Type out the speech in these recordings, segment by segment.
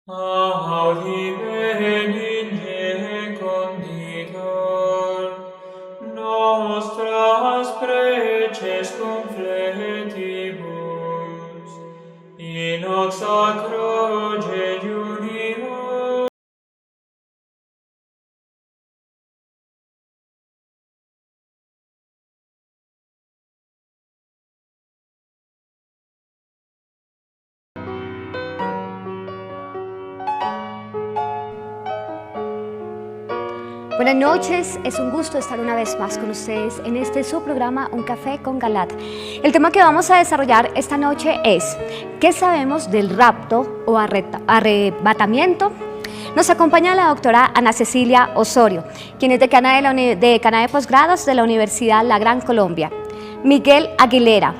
Audi benigne conditor, nostras preces confletibus, in hoc sacro jejunio. Buenas noches, es un gusto estar una vez más con ustedes en este su programa Un Café con Galat. El tema que vamos a desarrollar esta noche es ¿qué sabemos del rapto o arrebatamiento? Nos acompaña la doctora Ana Cecilia Osorio, quien es decana de posgrados de la Universidad La Gran Colombia, Miguel Aguilera,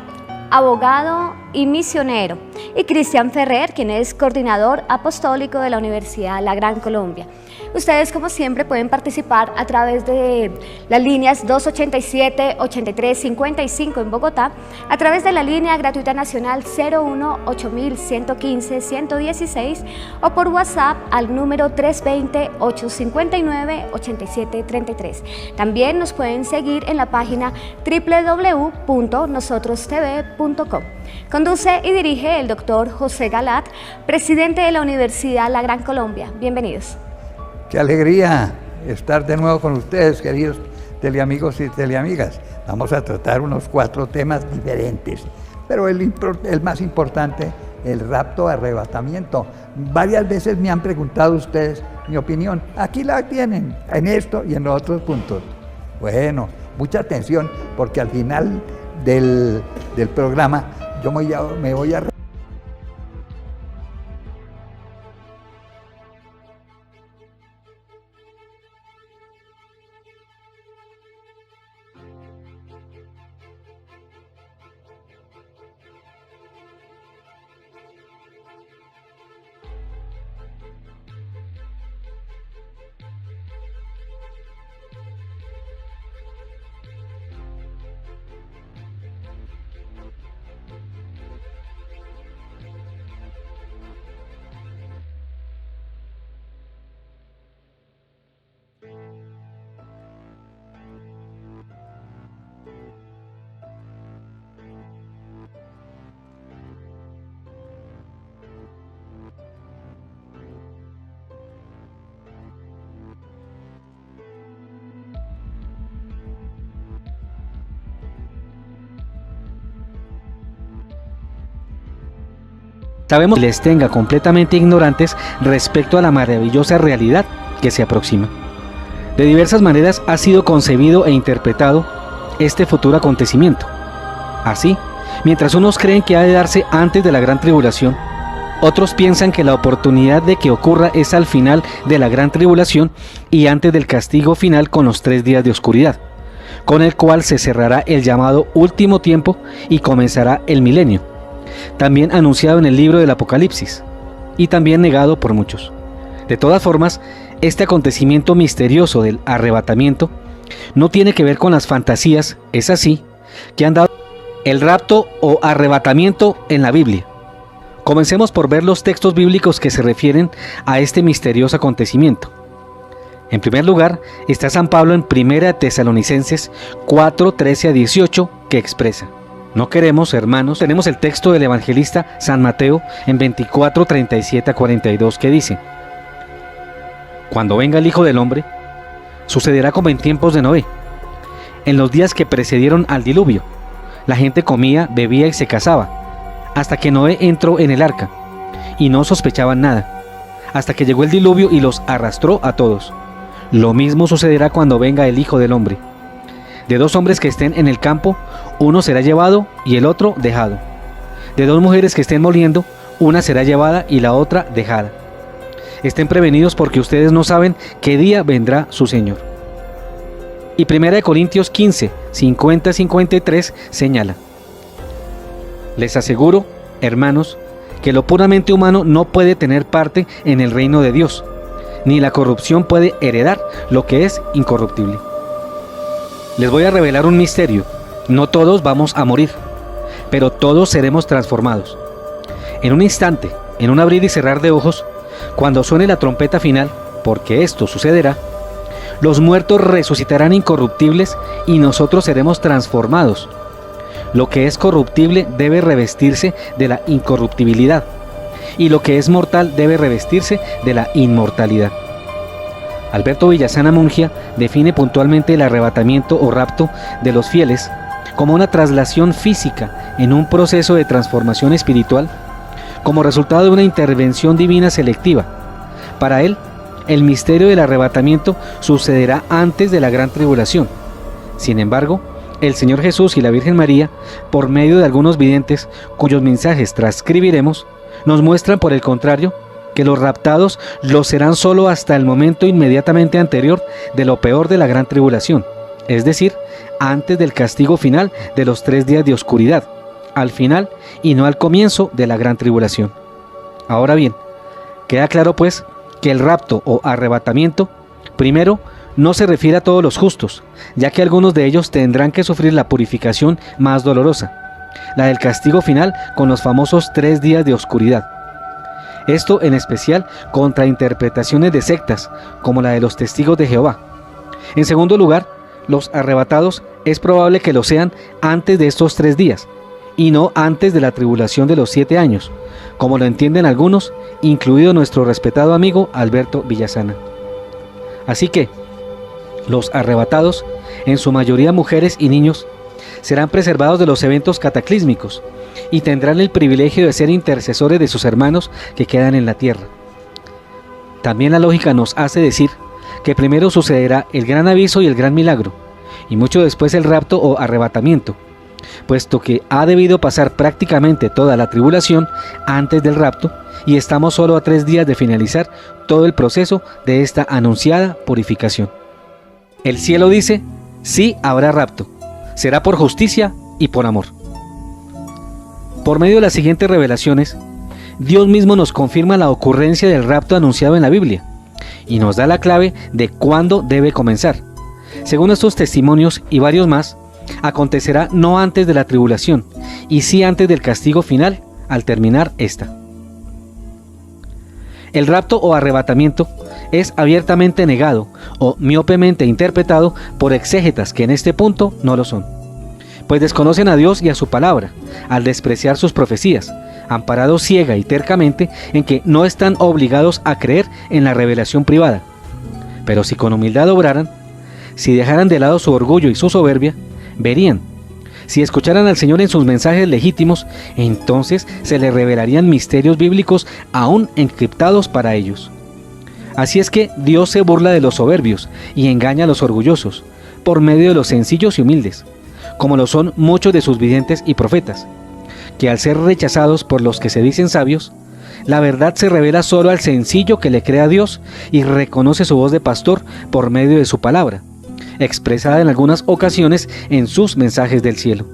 abogado y misionero, y Cristian Ferrer, quien es coordinador apostólico de la Universidad La Gran Colombia. Ustedes, como siempre, pueden participar a través de las líneas 287-8355 en Bogotá, a través de la línea gratuita nacional 01-8115-116 o por WhatsApp al número 320-859-8733. También nos pueden seguir en la página www.nosotrostv.com. Conduce y dirige el doctor José Galat, presidente de la Universidad La Gran Colombia. Bienvenidos. Qué alegría estar de nuevo con ustedes, queridos teleamigos y teleamigas. Vamos a tratar unos 4 temas diferentes, pero el más importante, el rapto, arrebatamiento. Varias veces me han preguntado ustedes mi opinión. Aquí la tienen, en esto y en los otros puntos. Bueno, mucha atención, porque al final del programa yo me voy a Sabemos que les tenga completamente ignorantes respecto a la maravillosa realidad que se aproxima. De diversas maneras ha sido concebido e interpretado este futuro acontecimiento. Así, mientras unos creen que ha de darse antes de la gran tribulación, otros piensan que la oportunidad de que ocurra es al final de la gran tribulación y antes del castigo final con los 3 días de oscuridad, con el cual se cerrará el llamado último tiempo y comenzará el milenio, también anunciado en el libro del Apocalipsis, y también negado por muchos. De todas formas, este acontecimiento misterioso del arrebatamiento no tiene que ver con las fantasías, es así, que han dado el rapto o arrebatamiento en la Biblia. Comencemos por ver los textos bíblicos que se refieren a este misterioso acontecimiento. En primer lugar, está San Pablo en 1 Tesalonicenses 4, 13 a 18, que expresa: no queremos, hermanos, tenemos el texto del evangelista San Mateo en 24, 37 a 42, que dice: cuando venga el Hijo del Hombre, sucederá como en tiempos de Noé, en los días que precedieron al diluvio. La gente comía, bebía y se casaba, hasta que Noé entró en el arca, y no sospechaban nada, hasta que llegó el diluvio y los arrastró a todos. Lo mismo sucederá cuando venga el Hijo del Hombre. De 2 hombres que estén en el campo, uno será llevado y el otro dejado. De 2 mujeres que estén moliendo, una será llevada y la otra dejada. Estén prevenidos, porque ustedes no saben qué día vendrá su Señor. Y 1 Corintios 15, 50-53 señala: les aseguro, hermanos, que lo puramente humano no puede tener parte en el reino de Dios, ni la corrupción puede heredar lo que es incorruptible. Les voy a revelar un misterio: no todos vamos a morir, pero todos seremos transformados. En un instante, en un abrir y cerrar de ojos, cuando suene la trompeta final, porque esto sucederá, los muertos resucitarán incorruptibles y nosotros seremos transformados. Lo que es corruptible debe revestirse de la incorruptibilidad, y lo que es mortal debe revestirse de la inmortalidad. Alberto Villasana Mungia define puntualmente el arrebatamiento o rapto de los fieles como una traslación física en un proceso de transformación espiritual como resultado de una intervención divina selectiva. Para él, el misterio del arrebatamiento sucederá antes de la gran tribulación. Sin embargo, el Señor Jesús y la Virgen María, por medio de algunos videntes cuyos mensajes transcribiremos, nos muestran por el contrario que los raptados lo serán solo hasta el momento inmediatamente anterior de lo peor de la gran tribulación, es decir, antes del castigo final de los 3 días de oscuridad, al final y no al comienzo de la gran tribulación. Ahora bien, queda claro pues que el rapto o arrebatamiento, primero, no se refiere a todos los justos, ya que algunos de ellos tendrán que sufrir la purificación más dolorosa, la del castigo final con los famosos 3 días de oscuridad. Esto en especial contra interpretaciones de sectas, como la de los testigos de Jehová. En segundo lugar, los arrebatados es probable que lo sean antes de estos 3 días, y no antes de la tribulación de los 7 años, como lo entienden algunos, incluido nuestro respetado amigo Alberto Villasana. Así que, los arrebatados, en su mayoría mujeres y niños, serán preservados de los eventos cataclísmicos y tendrán el privilegio de ser intercesores de sus hermanos que quedan en la tierra. También la lógica nos hace decir que primero sucederá el gran aviso y el gran milagro, y mucho después el rapto o arrebatamiento, puesto que ha debido pasar prácticamente toda la tribulación antes del rapto, y estamos solo a 3 días de finalizar todo el proceso de esta anunciada purificación. El cielo dice, sí habrá rapto, será por justicia y por amor. Por medio de las siguientes revelaciones, Dios mismo nos confirma la ocurrencia del rapto anunciado en la Biblia y nos da la clave de cuándo debe comenzar. Según estos testimonios y varios más, acontecerá no antes de la tribulación, y sí antes del castigo final al terminar esta. El rapto o arrebatamiento es abiertamente negado o miopemente interpretado por exégetas que en este punto no lo son, pues desconocen a Dios y a su palabra, al despreciar sus profecías, amparados ciega y tercamente en que no están obligados a creer en la revelación privada. Pero si con humildad obraran, si dejaran de lado su orgullo y su soberbia, verían. Si escucharan al Señor en sus mensajes legítimos, entonces se les revelarían misterios bíblicos aún encriptados para ellos. Así es que Dios se burla de los soberbios y engaña a los orgullosos, por medio de los sencillos y humildes, como lo son muchos de sus videntes y profetas, que al ser rechazados por los que se dicen sabios, la verdad se revela solo al sencillo que le cree a Dios y reconoce su voz de pastor por medio de su palabra, expresada en algunas ocasiones en sus mensajes del cielo.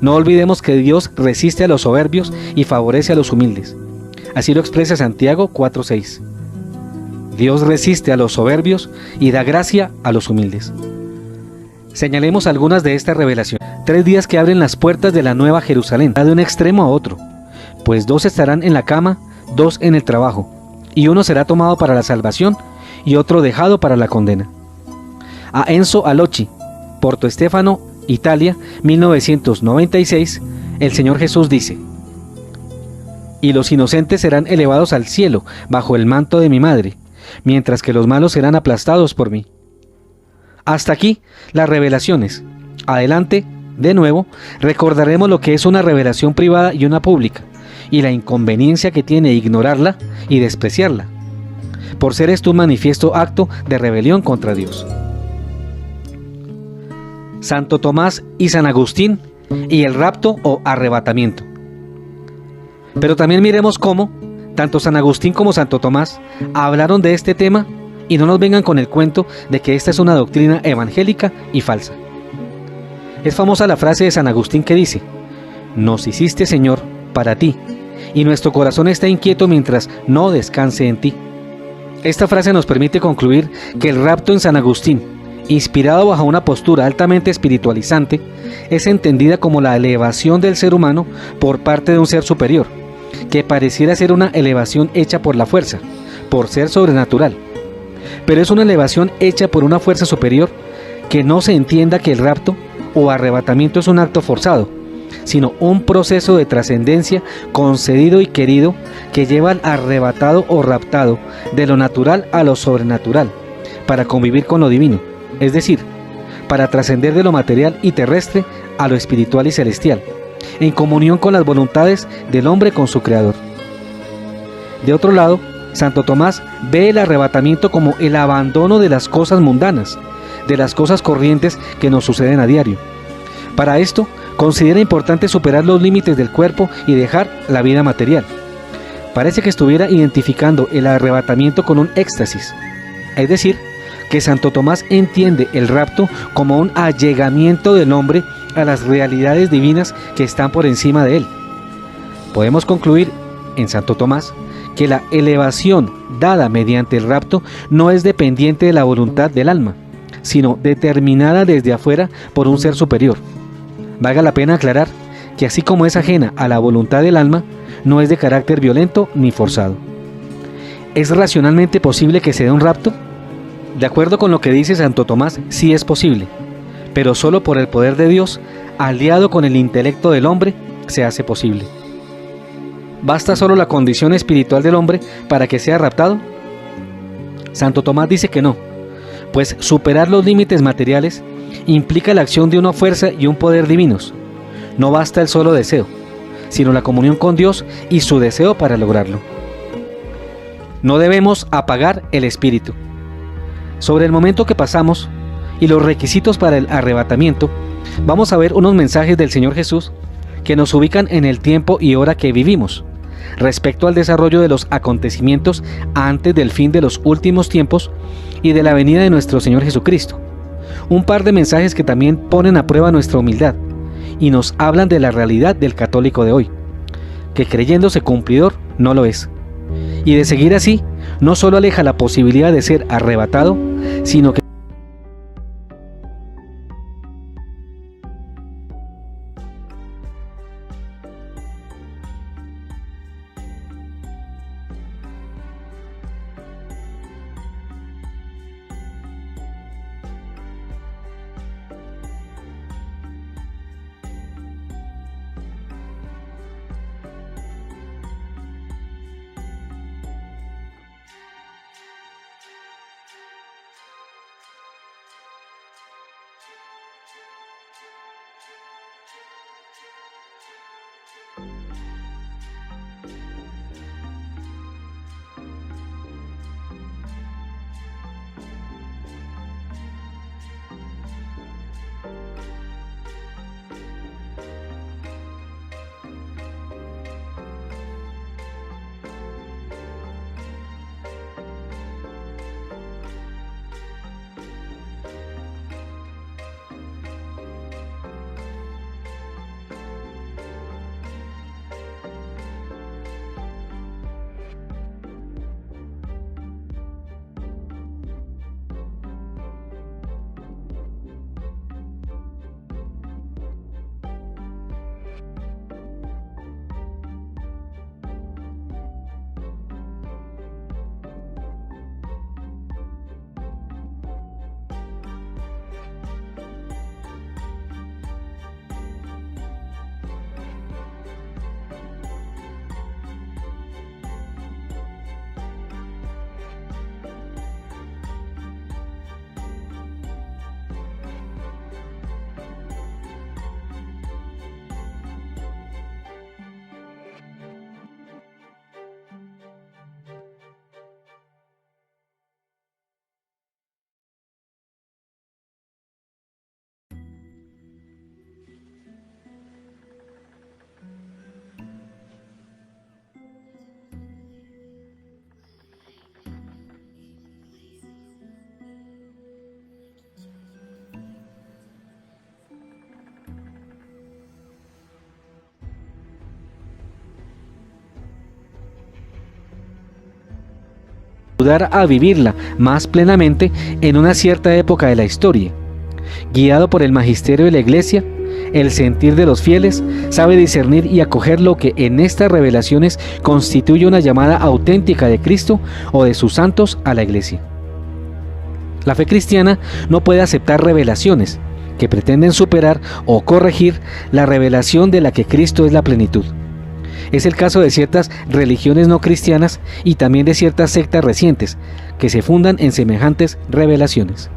No olvidemos que Dios resiste a los soberbios y favorece a los humildes. Así lo expresa Santiago 4:6. Dios resiste a los soberbios y da gracia a los humildes. Señalemos algunas de estas revelaciones. 3 días que abren las puertas de la nueva Jerusalén, de un extremo a otro, pues 2 estarán en la cama, 2 en el trabajo, y 1 será tomado para la salvación y otro dejado para la condena. A Enzo Alochi, Porto Stefano, Italia, 1996, el Señor Jesús dice: y los inocentes serán elevados al cielo bajo el manto de mi madre, mientras que los malos serán aplastados por mí. Hasta aquí las revelaciones. Adelante, de nuevo, recordaremos lo que es una revelación privada y una pública, y la inconveniencia que tiene ignorarla y despreciarla, por ser esto un manifiesto acto de rebelión contra Dios. Santo Tomás y San Agustín y el rapto o arrebatamiento. Pero también miremos cómo tanto San Agustín como Santo Tomás hablaron de este tema, y no nos vengan con el cuento de que esta es una doctrina evangélica y falsa. Es famosa la frase de San Agustín que dice: nos hiciste, Señor, para ti, y nuestro corazón está inquieto mientras no descanse en ti. Esta frase nos permite concluir que el rapto en San Agustín, inspirado bajo una postura altamente espiritualizante, es entendida como la elevación del ser humano por parte de un ser superior, que pareciera ser una elevación hecha por la fuerza, por ser sobrenatural. Pero es una elevación hecha por una fuerza superior, que no se entienda que el rapto o arrebatamiento es un acto forzado, sino un proceso de trascendencia concedido y querido que lleva al arrebatado o raptado de lo natural a lo sobrenatural, para convivir con lo divino, es decir, para trascender de lo material y terrestre a lo espiritual y celestial, en comunión con las voluntades del hombre con su Creador. De otro lado, Santo Tomás ve el arrebatamiento como el abandono de las cosas mundanas, de las cosas corrientes que nos suceden a diario. Para esto, considera importante superar los límites del cuerpo y dejar la vida material. Parece que estuviera identificando el arrebatamiento con un éxtasis, es decir, que Santo Tomás entiende el rapto como un allegamiento del hombre a las realidades divinas que están por encima de él. Podemos concluir en Santo Tomás que la elevación dada mediante el rapto no es dependiente de la voluntad del alma, sino determinada desde afuera por un ser superior. Valga la pena aclarar que así como es ajena a la voluntad del alma, no es de carácter violento ni forzado. ¿Es racionalmente posible que se dé un rapto? De acuerdo con lo que dice Santo Tomás, sí es posible, pero solo por el poder de Dios, aliado con el intelecto del hombre, se hace posible. ¿Basta solo la condición espiritual del hombre para que sea raptado? Santo Tomás dice que no, pues superar los límites materiales implica la acción de una fuerza y un poder divinos. No basta el solo deseo, sino la comunión con Dios y su deseo para lograrlo. No debemos apagar el espíritu. Sobre el momento que pasamos y los requisitos para el arrebatamiento, vamos a ver unos mensajes del Señor Jesús que nos ubican en el tiempo y hora que vivimos, respecto al desarrollo de los acontecimientos antes del fin de los últimos tiempos y de la venida de nuestro Señor Jesucristo. Un par de mensajes que también ponen a prueba nuestra humildad y nos hablan de la realidad del católico de hoy, que creyéndose cumplidor no lo es, y de seguir así no solo aleja la posibilidad de ser arrebatado, sino que ayudar a vivirla más plenamente en una cierta época de la historia. Guiado por el magisterio de la Iglesia, el sentir de los fieles, sabe discernir y acoger lo que en estas revelaciones constituye una llamada auténtica de Cristo o de sus santos a la Iglesia. La fe cristiana no puede aceptar revelaciones que pretenden superar o corregir la revelación de la que Cristo es la plenitud. Es el caso de ciertas religiones no cristianas y también de ciertas sectas recientes que se fundan en semejantes revelaciones.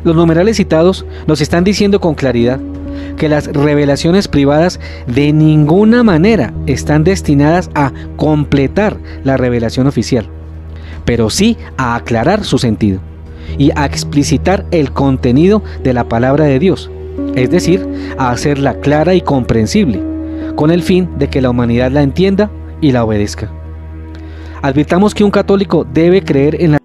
Los numerales citados nos están diciendo con claridad que las revelaciones privadas de ninguna manera están destinadas a completar la revelación oficial, pero sí a aclarar su sentido y a explicitar el contenido de la palabra de Dios, es decir, a hacerla clara y comprensible, con el fin de que la humanidad la entienda y la obedezca. Advirtamos que un católico debe creer en la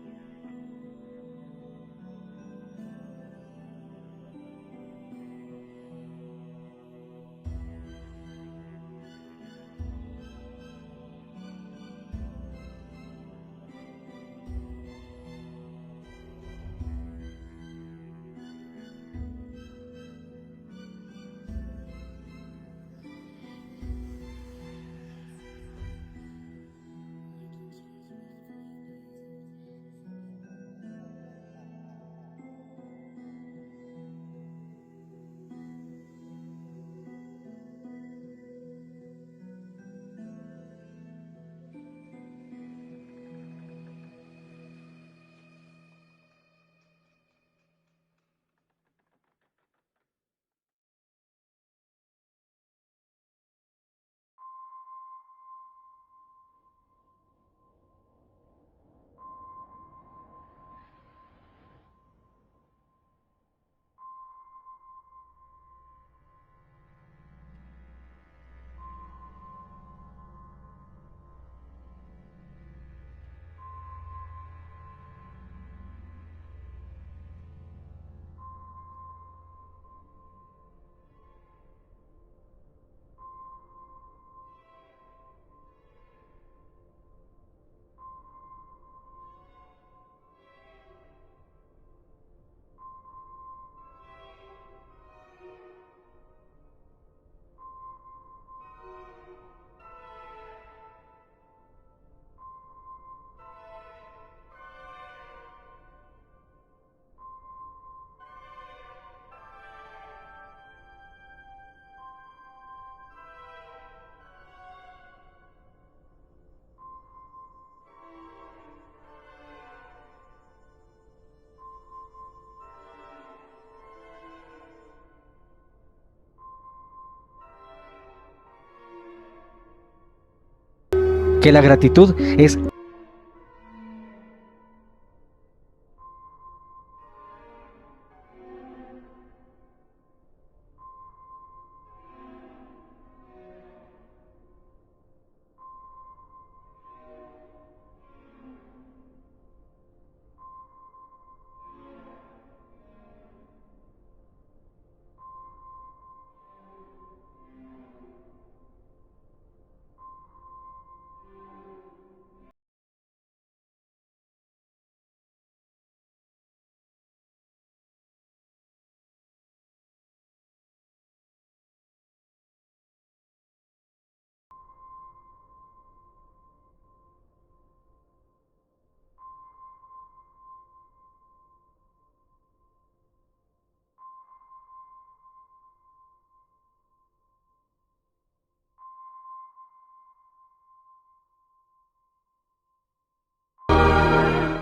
que la gratitud es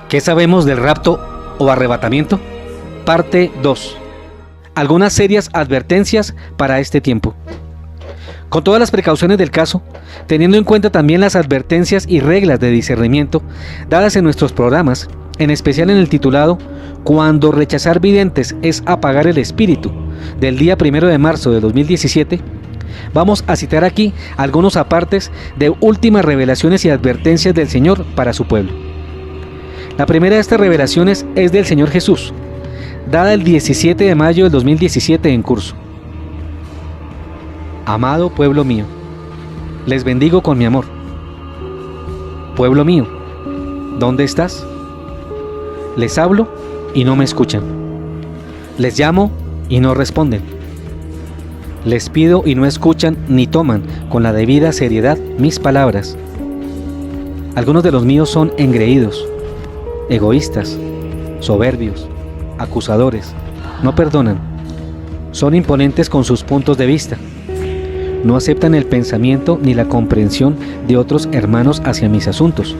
¿Qué sabemos del rapto o arrebatamiento? Parte 2. Algunas serias advertencias para este tiempo. Con todas las precauciones del caso, teniendo en cuenta también las advertencias y reglas de discernimiento dadas en nuestros programas, en especial en el titulado Cuando rechazar videntes es apagar el espíritu, del día 1 de marzo de 2017, vamos a citar aquí algunos apartes de últimas revelaciones y advertencias del Señor para su pueblo. La primera de estas revelaciones es del Señor Jesús, dada el 17 de mayo del 2017 en curso. Amado pueblo mío, les bendigo con mi amor. Pueblo mío, ¿dónde estás? Les hablo y no me escuchan. Les llamo y no responden. Les pido y no escuchan ni toman con la debida seriedad mis palabras. Algunos de los míos son engreídos, egoístas, soberbios, acusadores, no perdonan, son imponentes con sus puntos de vista, no aceptan el pensamiento ni la comprensión de otros hermanos hacia mis asuntos.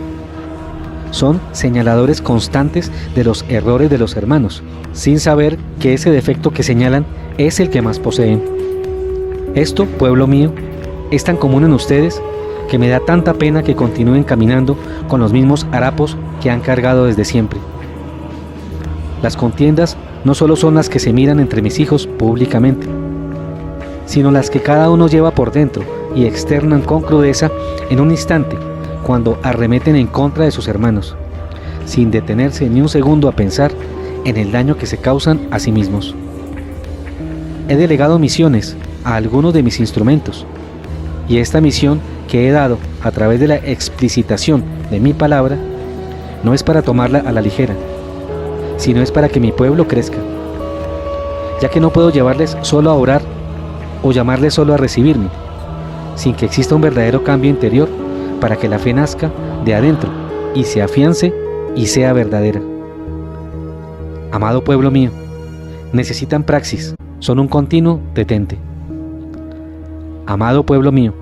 Son señaladores constantes de los errores de los hermanos, sin saber que ese defecto que señalan es el que más poseen. Esto, pueblo mío, es tan común en ustedes que me da tanta pena que continúen caminando con los mismos harapos que han cargado desde siempre. Las contiendas no solo son las que se miran entre mis hijos públicamente, sino las que cada uno lleva por dentro y externan con crudeza en un instante cuando arremeten en contra de sus hermanos, sin detenerse ni un segundo a pensar en el daño que se causan a sí mismos. He delegado misiones a algunos de mis instrumentos, y esta misión que he dado a través de la explicitación de mi palabra no es para tomarla a la ligera, sino es para que mi pueblo crezca, ya que no puedo llevarles solo a orar o llamarles solo a recibirme, sin que exista un verdadero cambio interior para que la fe nazca de adentro y se afiance y sea verdadera. Amado pueblo mío, necesitan praxis, son un continuo detente. Amado pueblo mío,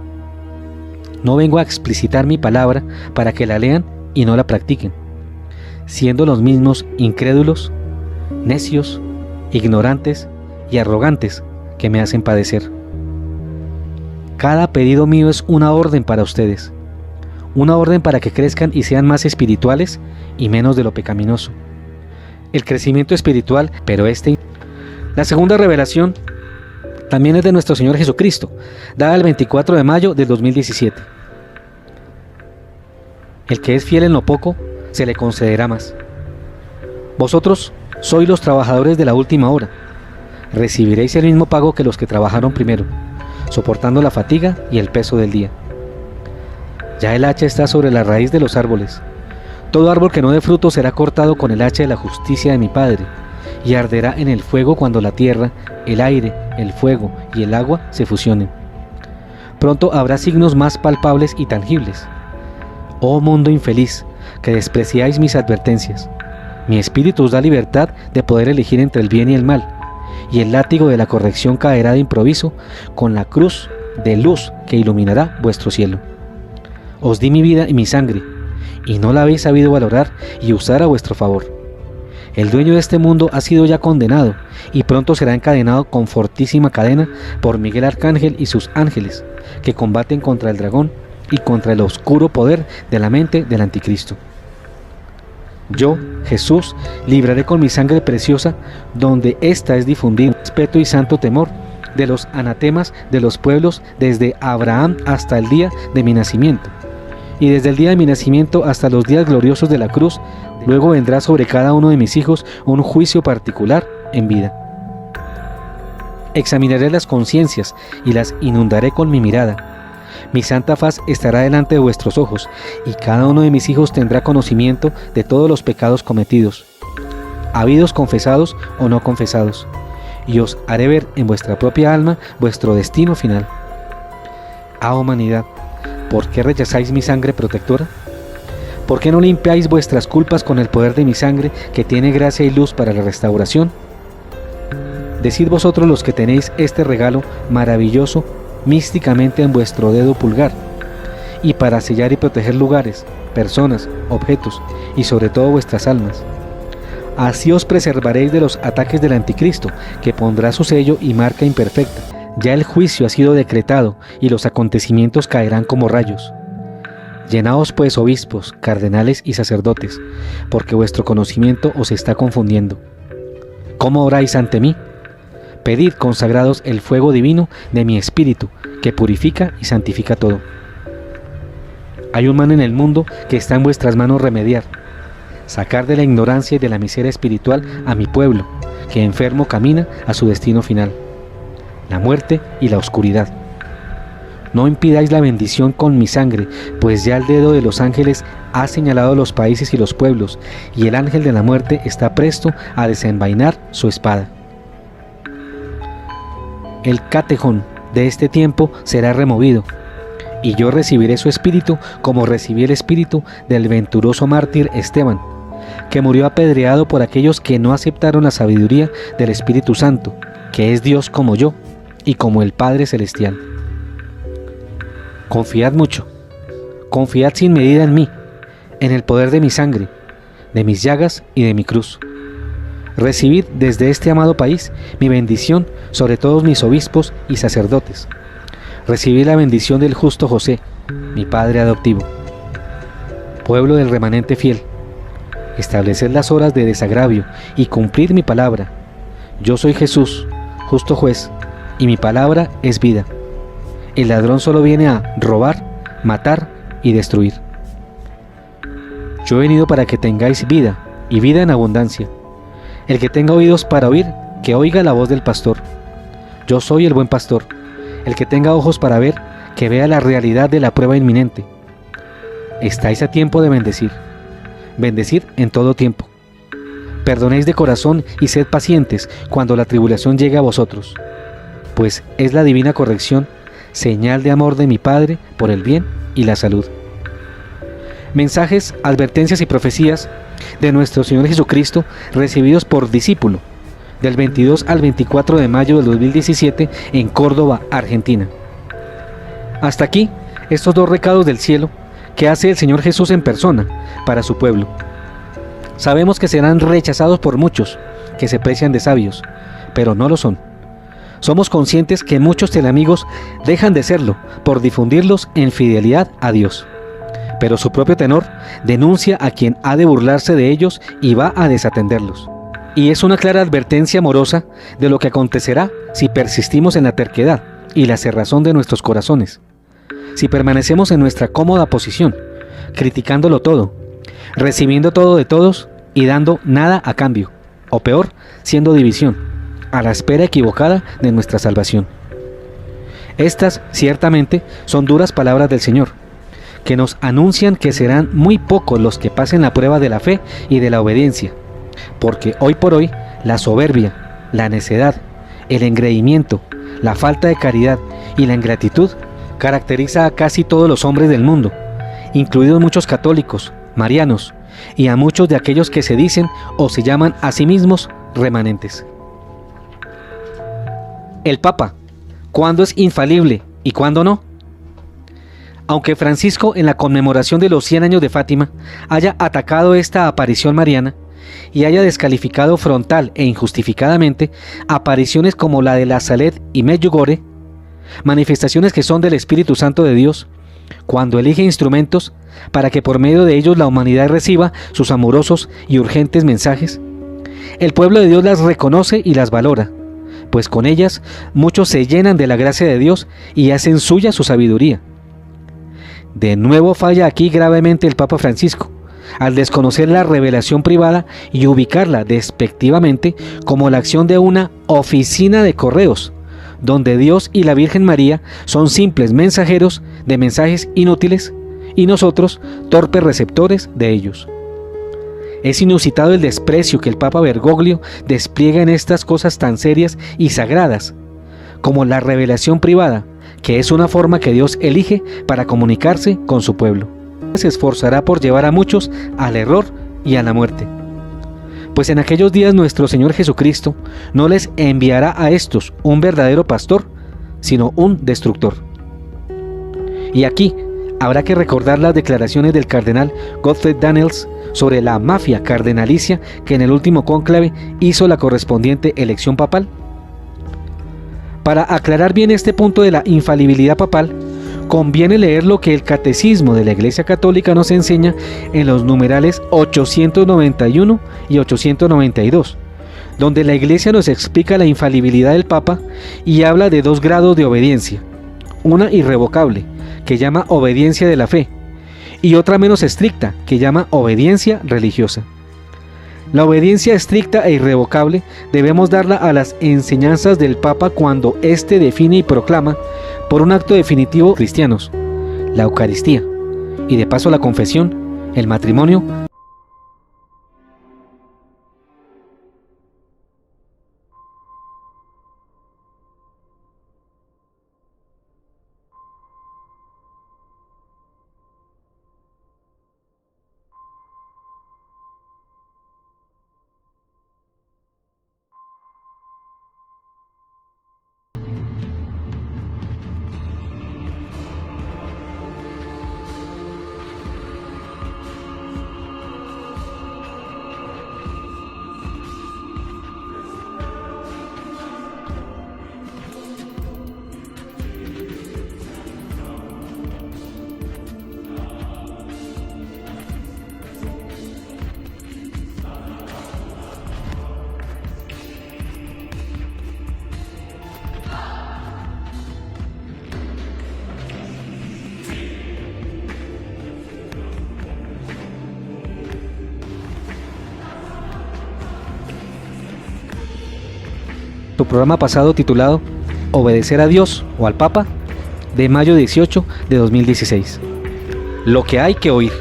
no vengo a explicitar mi palabra para que la lean y no la practiquen, siendo los mismos incrédulos, necios, ignorantes y arrogantes que me hacen padecer. Cada pedido mío es una orden para ustedes, una orden para que crezcan y sean más espirituales y menos de lo pecaminoso. El crecimiento espiritual, pero La segunda revelación también es de nuestro Señor Jesucristo, dada el 24 de mayo del 2017. El que es fiel en lo poco, se le concederá más. Vosotros sois los trabajadores de la última hora. Recibiréis el mismo pago que los que trabajaron primero, soportando la fatiga y el peso del día. Ya el hacha está sobre la raíz de los árboles. Todo árbol que no dé fruto será cortado con el hacha de la justicia de mi Padre, y arderá en el fuego cuando la tierra, el aire, el fuego y el agua se fusionen. Pronto habrá signos más palpables y tangibles. Oh mundo infeliz, que despreciáis mis advertencias. Mi espíritu os da libertad de poder elegir entre el bien y el mal, y el látigo de la corrección caerá de improviso con la cruz de luz que iluminará vuestro cielo. Os di mi vida y mi sangre, y no la habéis sabido valorar y usar a vuestro favor. El dueño de este mundo ha sido ya condenado, y pronto será encadenado con fortísima cadena por Miguel Arcángel y sus ángeles, que combaten contra el dragón y contra el oscuro poder de la mente del anticristo. Yo, Jesús, libraré con mi sangre preciosa, donde ésta es difundida, respeto y santo temor de los anatemas de los pueblos desde Abraham hasta el día de mi nacimiento, y desde el día de mi nacimiento hasta los días gloriosos de la cruz. Luego vendrá sobre cada uno de mis hijos un juicio particular en vida. Examinaré las conciencias y las inundaré con mi mirada. Mi santa faz estará delante de vuestros ojos, y cada uno de mis hijos tendrá conocimiento de todos los pecados cometidos, habidos confesados o no confesados, y os haré ver en vuestra propia alma vuestro destino final. Ah, humanidad, ¿por qué rechazáis mi sangre protectora? ¿Por qué no limpiáis vuestras culpas con el poder de mi sangre, que tiene gracia y luz para la restauración? Decid vosotros los que tenéis este regalo maravilloso místicamente en vuestro dedo pulgar, y para sellar y proteger lugares, personas, objetos y sobre todo vuestras almas. Así os preservaréis de los ataques del anticristo, que pondrá su sello y marca imperfecta. Ya el juicio ha sido decretado y los acontecimientos caerán como rayos. Llenaos pues, obispos, cardenales y sacerdotes, porque vuestro conocimiento os está confundiendo. ¿Cómo oráis ante mí? Pedid, consagrados, el fuego divino de mi espíritu, que purifica y santifica todo. Hay un mal en el mundo que está en vuestras manos remediar: sacar de la ignorancia y de la miseria espiritual a mi pueblo, que enfermo camina a su destino final, la muerte y la oscuridad. No impidáis la bendición con mi sangre, pues ya el dedo de los ángeles ha señalado los países y los pueblos, y el ángel de la muerte está presto a desenvainar su espada. El catejón de este tiempo será removido, y yo recibiré su espíritu como recibí el espíritu del venturoso mártir Esteban, que murió apedreado por aquellos que no aceptaron la sabiduría del Espíritu Santo, que es Dios como yo y como el Padre Celestial. Confiad mucho, confiad sin medida en mí, en el poder de mi sangre, de mis llagas y de mi cruz. Recibid desde este amado país mi bendición sobre todos mis obispos y sacerdotes. Recibid la bendición del justo José, mi padre adoptivo. Pueblo del remanente fiel, estableced las horas de desagravio y cumplid mi palabra. Yo soy Jesús, justo juez, y mi palabra es vida. El ladrón solo viene a robar, matar y destruir. Yo he venido para que tengáis vida, y vida en abundancia. El que tenga oídos para oír, que oiga la voz del pastor. Yo soy el buen pastor. El que tenga ojos para ver, que vea la realidad de la prueba inminente. Estáis a tiempo de bendecir. Bendecid en todo tiempo. Perdonéis de corazón y sed pacientes cuando la tribulación llegue a vosotros, pues es la divina corrección, señal de amor de mi Padre por el bien y la salud. Mensajes, advertencias y profecías de nuestro Señor Jesucristo recibidos por discípulo del 22 al 24 de mayo del 2017 en Córdoba, Argentina. Hasta aquí estos dos recados del cielo que hace el Señor Jesús en persona para su pueblo. Sabemos que serán rechazados por muchos que se precian de sabios, pero no lo son. Somos conscientes que muchos telamigos dejan de serlo por difundirlos en fidelidad a Dios. Pero su propio tenor denuncia a quien ha de burlarse de ellos y va a desatenderlos. Y es una clara advertencia amorosa de lo que acontecerá si persistimos en la terquedad y la cerrazón de nuestros corazones. Si permanecemos en nuestra cómoda posición, criticándolo todo, recibiendo todo de todos y dando nada a cambio, o peor, siendo división, a la espera equivocada de nuestra salvación. Estas, ciertamente, son duras palabras del Señor, que nos anuncian que serán muy pocos los que pasen la prueba de la fe y de la obediencia, porque hoy por hoy la soberbia, la necedad, el engreimiento, la falta de caridad y la ingratitud caracteriza a casi todos los hombres del mundo, incluidos muchos católicos, marianos, y a muchos de aquellos que se dicen o se llaman a sí mismos remanentes. El Papa, ¿cuándo es infalible y cuándo no? Aunque Francisco, en la conmemoración de los 100 años de Fátima, haya atacado esta aparición mariana y haya descalificado frontal e injustificadamente apariciones como la de la Salet y Medjugorje, manifestaciones que son del Espíritu Santo de Dios, cuando elige instrumentos para que por medio de ellos la humanidad reciba sus amorosos y urgentes mensajes, el pueblo de Dios las reconoce y las valora, pues con ellas muchos se llenan de la gracia de Dios y hacen suya su sabiduría. De nuevo falla aquí gravemente el Papa Francisco, al desconocer la revelación privada y ubicarla despectivamente como la acción de una oficina de correos, donde Dios y la Virgen María son simples mensajeros de mensajes inútiles y nosotros torpes receptores de ellos. Es inusitado el desprecio que el Papa Bergoglio despliega en estas cosas tan serias y sagradas, como la revelación privada, que es una forma que Dios elige para comunicarse con su pueblo. Se esforzará por llevar a muchos al error y a la muerte. Pues en aquellos días nuestro Señor Jesucristo no les enviará a estos un verdadero pastor, sino un destructor. Y aquí habrá que recordar las declaraciones del cardenal Gottfried Daniels sobre la mafia cardenalicia que en el último cónclave hizo la correspondiente elección papal. Para aclarar bien este punto de la infalibilidad papal, conviene leer lo que el Catecismo de la Iglesia Católica nos enseña en los numerales 891 y 892, donde la Iglesia nos explica la infalibilidad del Papa y habla de dos grados de obediencia, una irrevocable, que llama obediencia de la fe, y otra menos estricta, que llama obediencia religiosa. La obediencia estricta e irrevocable debemos darla a las enseñanzas del Papa cuando éste define y proclama, por un acto definitivo, cristianos, la Eucaristía, y de paso la confesión, el matrimonio, nuestro programa pasado titulado Obedecer a Dios o al Papa, de mayo 18 de 2016. Lo que hay que oír.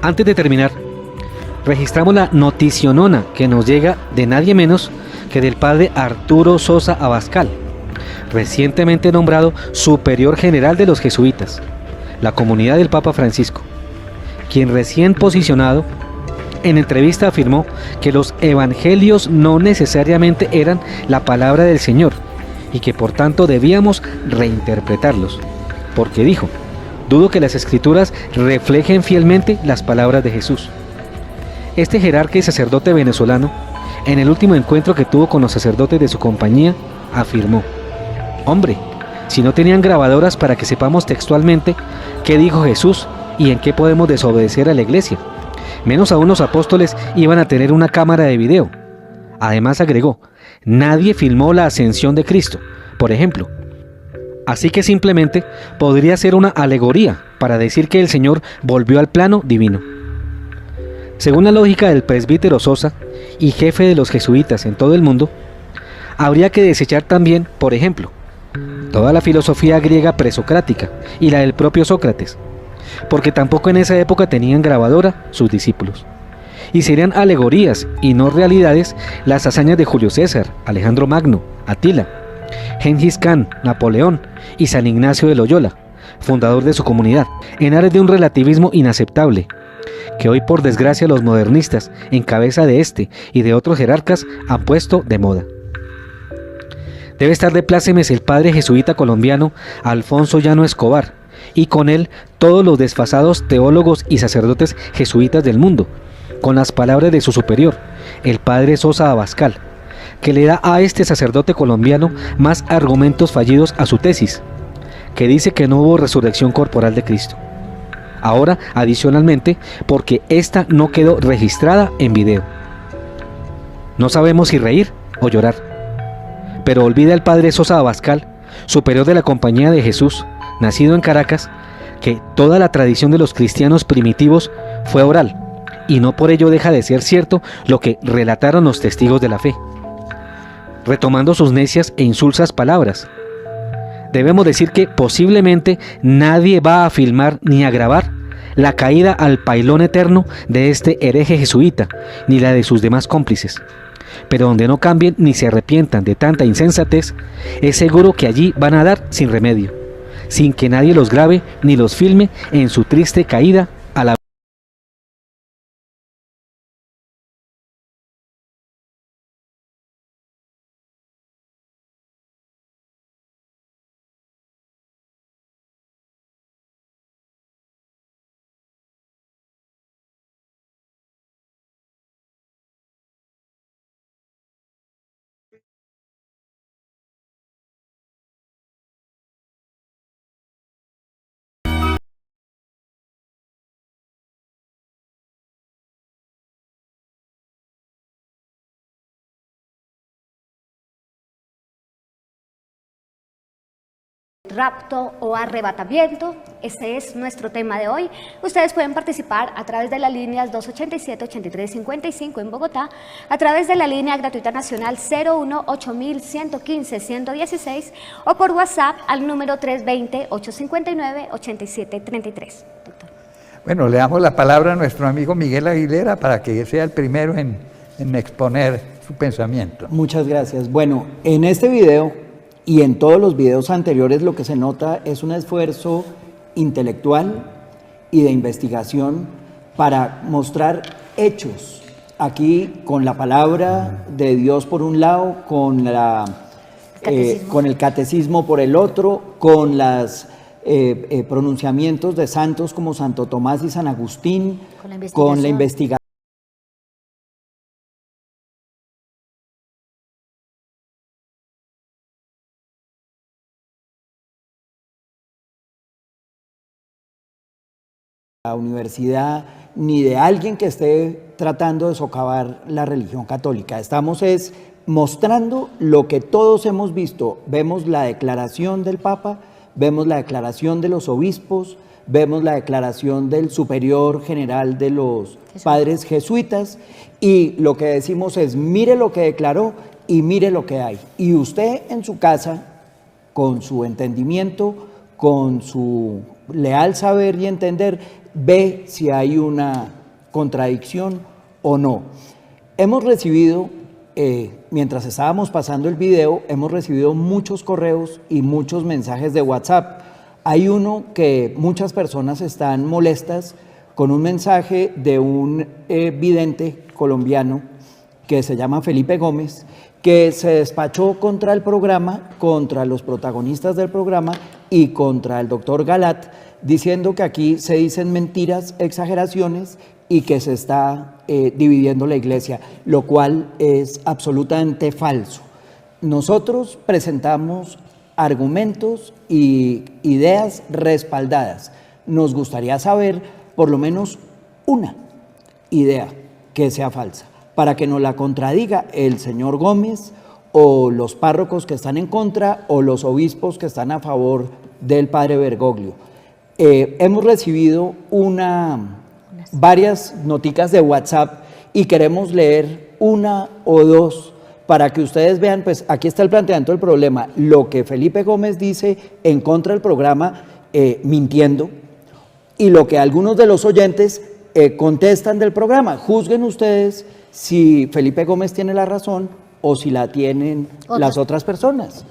Antes de terminar, registramos la noticionona que nos llega de nadie menos que del padre Arturo Sosa Abascal, recientemente nombrado superior general de los jesuitas, la comunidad del Papa Francisco, quien recién posicionado en entrevista afirmó que los evangelios no necesariamente eran la palabra del Señor y que por tanto debíamos reinterpretarlos, porque dijo: dudo que las escrituras reflejen fielmente las palabras de Jesús. Este jerarca y sacerdote venezolano, en el último encuentro que tuvo con los sacerdotes de su compañía, afirmó: hombre, si no tenían grabadoras para que sepamos textualmente qué dijo Jesús y en qué podemos desobedecer a la iglesia, menos aún los apóstoles iban a tener una cámara de video. Además agregó: nadie filmó la ascensión de Cristo, por ejemplo. Así que simplemente podría ser una alegoría para decir que el Señor volvió al plano divino. Según la lógica del presbítero Sosa y jefe de los jesuitas en todo el mundo, habría que desechar también, por ejemplo, toda la filosofía griega presocrática y la del propio Sócrates, porque tampoco en esa época tenían grabadora sus discípulos. Y serían alegorías y no realidades las hazañas de Julio César, Alejandro Magno, Atila, Gengis Khan, Napoleón y San Ignacio de Loyola, fundador de su comunidad, en aras de un relativismo inaceptable, que hoy por desgracia los modernistas, en cabeza de este y de otros jerarcas, han puesto de moda. Debe estar de plácemes el padre jesuita colombiano Alfonso Llano Escobar, y con él todos los desfasados teólogos y sacerdotes jesuitas del mundo, con las palabras de su superior, el padre Sosa Abascal, que le da a este sacerdote colombiano más argumentos fallidos a su tesis, que dice que no hubo resurrección corporal de Cristo. Ahora, adicionalmente, porque esta no quedó registrada en video. No sabemos si reír o llorar, pero olvida el padre Sosa Abascal, superior de la Compañía de Jesús, nacido en Caracas, que toda la tradición de los cristianos primitivos fue oral, y no por ello deja de ser cierto lo que relataron los testigos de la fe. Retomando sus necias e insulsas palabras, debemos decir que posiblemente nadie va a filmar ni a grabar la caída al pailón eterno de este hereje jesuita, ni la de sus demás cómplices. Pero donde no cambien ni se arrepientan de tanta insensatez, es seguro que allí van a dar sin remedio, sin que nadie los grabe ni los filme en su triste caída a la rapto o arrebatamiento. Este es nuestro tema de hoy. Ustedes pueden participar a través de las líneas 287-8355 en Bogotá, a través de la línea gratuita nacional 01-8115-116 o por WhatsApp al número 320-859-8733. Doctor. Bueno, le damos la palabra a nuestro amigo Miguel Aguilera para que sea el primero en exponer su pensamiento. Muchas gracias. Bueno, en este video y en todos los videos anteriores lo que se nota es un esfuerzo intelectual y de investigación para mostrar hechos. Aquí con la palabra de Dios por un lado, con el catecismo por el otro, con los pronunciamientos de santos como Santo Tomás y San Agustín, con la investigación. La universidad ni de alguien que esté tratando de socavar la religión católica. Estamos mostrando lo que todos hemos visto. Vemos la declaración del Papa, vemos la declaración de los obispos, vemos la declaración del superior general de los padres jesuitas y lo que decimos es, mire lo que declaró y mire lo que hay. Y usted en su casa, con su entendimiento, con su leal saber y entender, ve si hay una contradicción o no. Hemos recibido, mientras estábamos pasando el video, hemos recibido muchos correos y muchos mensajes de WhatsApp. Hay uno que muchas personas están molestas con un mensaje de un vidente colombiano que se llama Felipe Gómez, que se despachó contra el programa, contra los protagonistas del programa y contra el doctor Galat, diciendo que aquí se dicen mentiras, exageraciones y que se está dividiendo la iglesia, lo cual es absolutamente falso. Nosotros presentamos argumentos y ideas respaldadas. Nos gustaría saber por lo menos una idea que sea falsa, para que nos la contradiga el señor Gómez o los párrocos que están en contra o los obispos que están a favor del padre Bergoglio. Hemos recibido varias noticas de WhatsApp y queremos leer una o dos para que ustedes vean, pues aquí está el planteamiento del problema, lo que Felipe Gómez dice en contra del programa, mintiendo, y lo que algunos de los oyentes contestan del programa. Juzguen ustedes si Felipe Gómez tiene la razón o si la tienen las otras personas.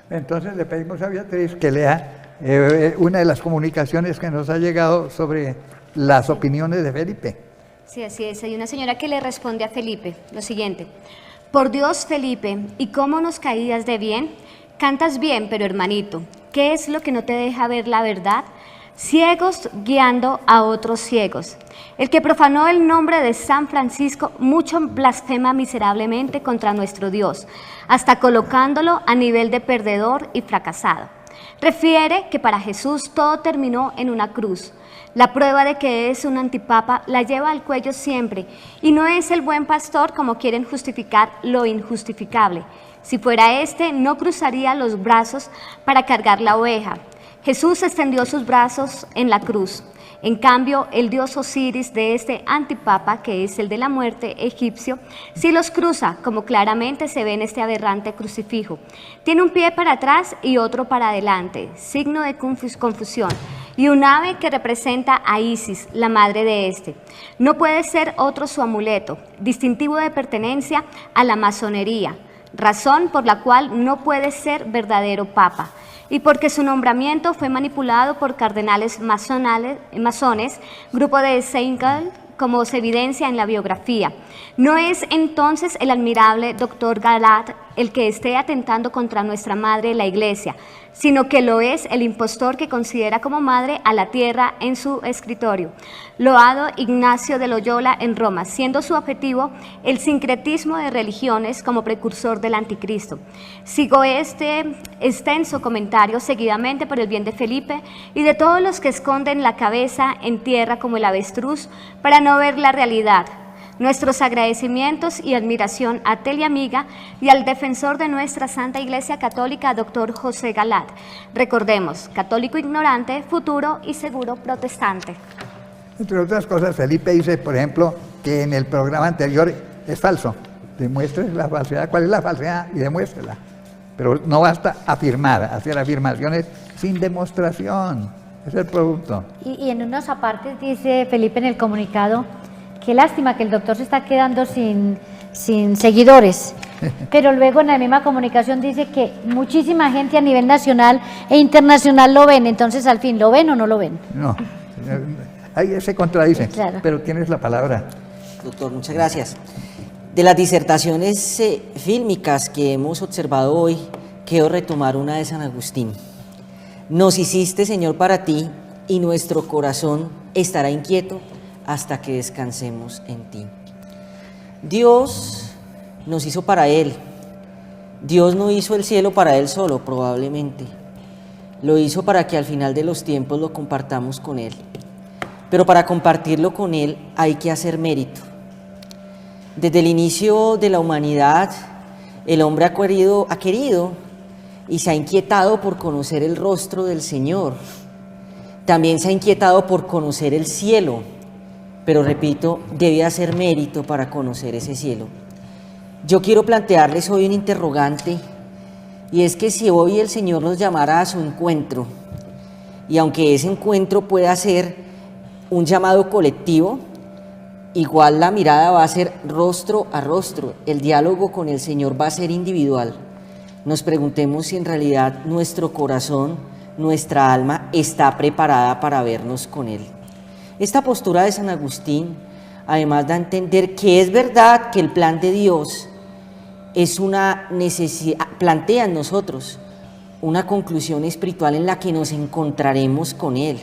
Entonces le pedimos a Beatriz que lea una de las comunicaciones que nos ha llegado sobre las opiniones de Felipe. Sí, así es. Hay una señora que le responde a Felipe lo siguiente: por Dios, Felipe, ¿y cómo nos caías de bien? Cantas bien, pero hermanito, ¿qué es lo que no te deja ver la verdad? Ciegos guiando a otros ciegos. El que profanó el nombre de San Francisco mucho blasfema miserablemente contra nuestro Dios, hasta colocándolo a nivel de perdedor y fracasado. Refiere que para Jesús todo terminó en una cruz. La prueba de que es un antipapa la lleva al cuello siempre y no es el buen pastor como quieren justificar lo injustificable. Si fuera este, no cruzaría los brazos para cargar la oveja. Jesús extendió sus brazos en la cruz. En cambio, el dios Osiris de este antipapa, que es el de la muerte egipcio, sí los cruza, como claramente se ve en este aberrante crucifijo. Tiene un pie para atrás y otro para adelante, signo de confusión, y un ave que representa a Isis, la madre de este. No puede ser otro su amuleto, distintivo de pertenencia a la masonería, razón por la cual no puede ser verdadero papa, y porque su nombramiento fue manipulado por cardenales masones, grupo de Seinfeld, como se evidencia en la biografía. No es entonces el admirable doctor Galat el que esté atentando contra nuestra madre, la Iglesia, sino que lo es el impostor que considera como madre a la tierra en su escritorio. Loado Ignacio de Loyola en Roma, siendo su objetivo el sincretismo de religiones como precursor del anticristo. Sigo este extenso comentario seguidamente por el bien de Felipe y de todos los que esconden la cabeza en tierra como el avestruz para no ver la realidad. Nuestros agradecimientos y admiración a Teleamiga y al defensor de nuestra Santa Iglesia Católica, doctor José Galat. Recordemos, católico ignorante, futuro y seguro protestante. Entre otras cosas, Felipe dice, por ejemplo, que en el programa anterior es falso. Demuestre la falsedad, cuál es la falsedad y demuéstrela. Pero no basta afirmar, hacer afirmaciones sin demostración. Es el producto. Y en unos apartes dice Felipe en el comunicado: qué lástima que el doctor se está quedando sin seguidores. Pero luego en la misma comunicación dice que muchísima gente a nivel nacional e internacional lo ven. Entonces, al fin, ¿lo ven o no lo ven? No, ahí se contradice, Claro. pero tienes la palabra. Doctor, muchas gracias. De las disertaciones fílmicas que hemos observado hoy, quiero retomar una de San Agustín. Nos hiciste, Señor, para ti, y nuestro corazón estará inquieto hasta que descansemos en ti. Dios nos hizo para Él. Dios no hizo el cielo para Él solo, probablemente. Lo hizo para que al final de los tiempos lo compartamos con Él. Pero para compartirlo con Él hay que hacer mérito. Desde el inicio de la humanidad, el hombre ha querido y se ha inquietado por conocer el rostro del Señor. También se ha inquietado por conocer el cielo. Pero repito, debe hacer mérito para conocer ese cielo. Yo quiero plantearles hoy un interrogante, y es que si hoy el Señor nos llamara a su encuentro, y aunque ese encuentro pueda ser un llamado colectivo, igual la mirada va a ser rostro a rostro, el diálogo con el Señor va a ser individual. Nos preguntemos si en realidad nuestro corazón, nuestra alma está preparada para vernos con Él. Esta postura de San Agustín, además da a entender que es verdad que el plan de Dios es una necesidad, plantea en nosotros una conclusión espiritual en la que nos encontraremos con Él,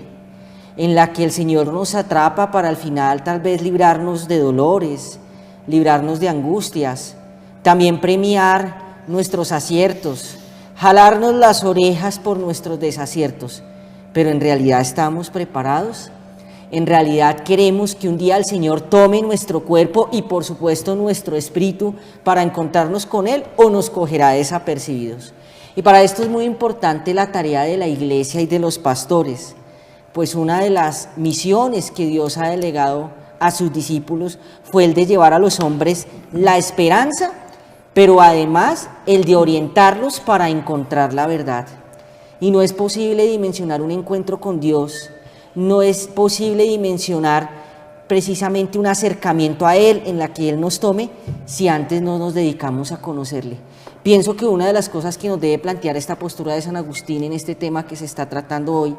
en la que el Señor nos atrapa para al final tal vez librarnos de dolores, librarnos de angustias, también premiar nuestros aciertos, jalarnos las orejas por nuestros desaciertos. Pero en realidad estamos preparados. En realidad queremos que un día el Señor tome nuestro cuerpo y por supuesto nuestro espíritu para encontrarnos con Él, o nos cogerá desapercibidos. Y para esto es muy importante la tarea de la iglesia y de los pastores, pues una de las misiones que Dios ha delegado a sus discípulos fue el de llevar a los hombres la esperanza, pero además el de orientarlos para encontrar la verdad. Y no es posible dimensionar un encuentro con Dios, no es posible dimensionar precisamente un acercamiento a Él en la que Él nos tome si antes no nos dedicamos a conocerle. Pienso que una de las cosas que nos debe plantear esta postura de San Agustín en este tema que se está tratando hoy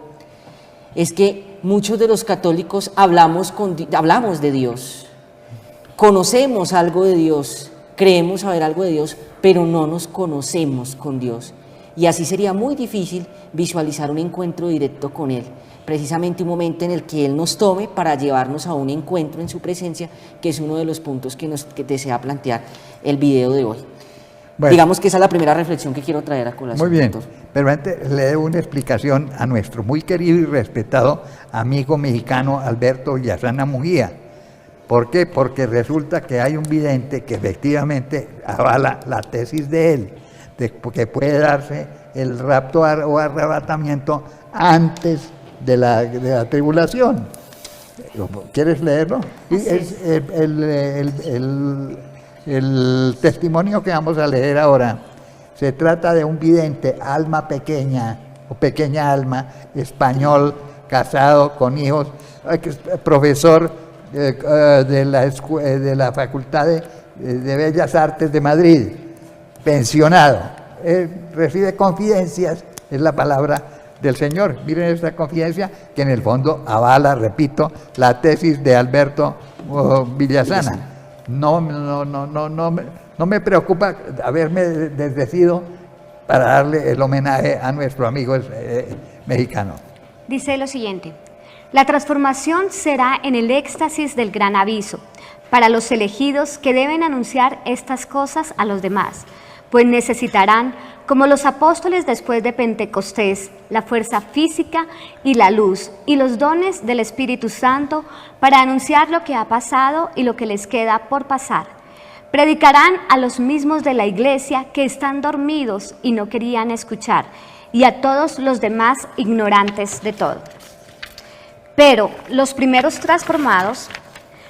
es que muchos de los católicos hablamos de Dios, conocemos algo de Dios, creemos saber algo de Dios, pero no nos conocemos con Dios. Y así sería muy difícil visualizar un encuentro directo con Él, precisamente un momento en el que Él nos tome para llevarnos a un encuentro en su presencia, que es uno de los puntos que desea plantear el video de hoy. Bueno, digamos que esa es la primera reflexión que quiero traer a colación. Muy bien, doctor. pero antes le doy una explicación a nuestro muy querido y respetado amigo mexicano Alberto Villasana Mujía. ¿Por qué? Porque resulta que hay un vidente que efectivamente avala la tesis de él, de que puede darse el rapto o arrebatamiento antes de la tribulación. ¿Quieres leerlo? Y es el testimonio que vamos a leer ahora. Se trata de un vidente, alma pequeña o pequeña alma, español, casado, con hijos, profesor de la Facultad de Bellas Artes de Madrid, pensionado. Recibe confidencias, es la palabra del Señor. Miren esta confidencia que en el fondo avala, repito, la tesis de Alberto Villasana. No me preocupa haberme desdecido para darle el homenaje a nuestro amigo mexicano. Dice lo siguiente: la transformación será en el éxtasis del gran aviso para los elegidos que deben anunciar estas cosas a los demás, pues necesitarán, como los apóstoles después de Pentecostés, la fuerza física y la luz y los dones del Espíritu Santo para anunciar lo que ha pasado y lo que les queda por pasar. Predicarán a los mismos de la iglesia que están dormidos y no querían escuchar, y a todos los demás ignorantes de todo. Pero los primeros transformados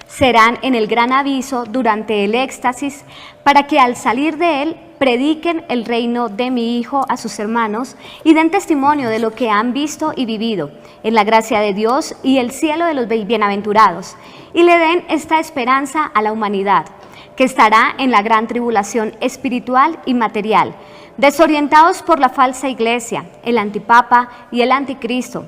serán en el gran aviso durante el éxtasis, para que al salir de él prediquen el reino de mi Hijo a sus hermanos y den testimonio de lo que han visto y vivido en la gracia de Dios y el cielo de los bienaventurados, y le den esta esperanza a la humanidad, que estará en la gran tribulación espiritual y material, desorientados por la falsa iglesia, el antipapa y el anticristo.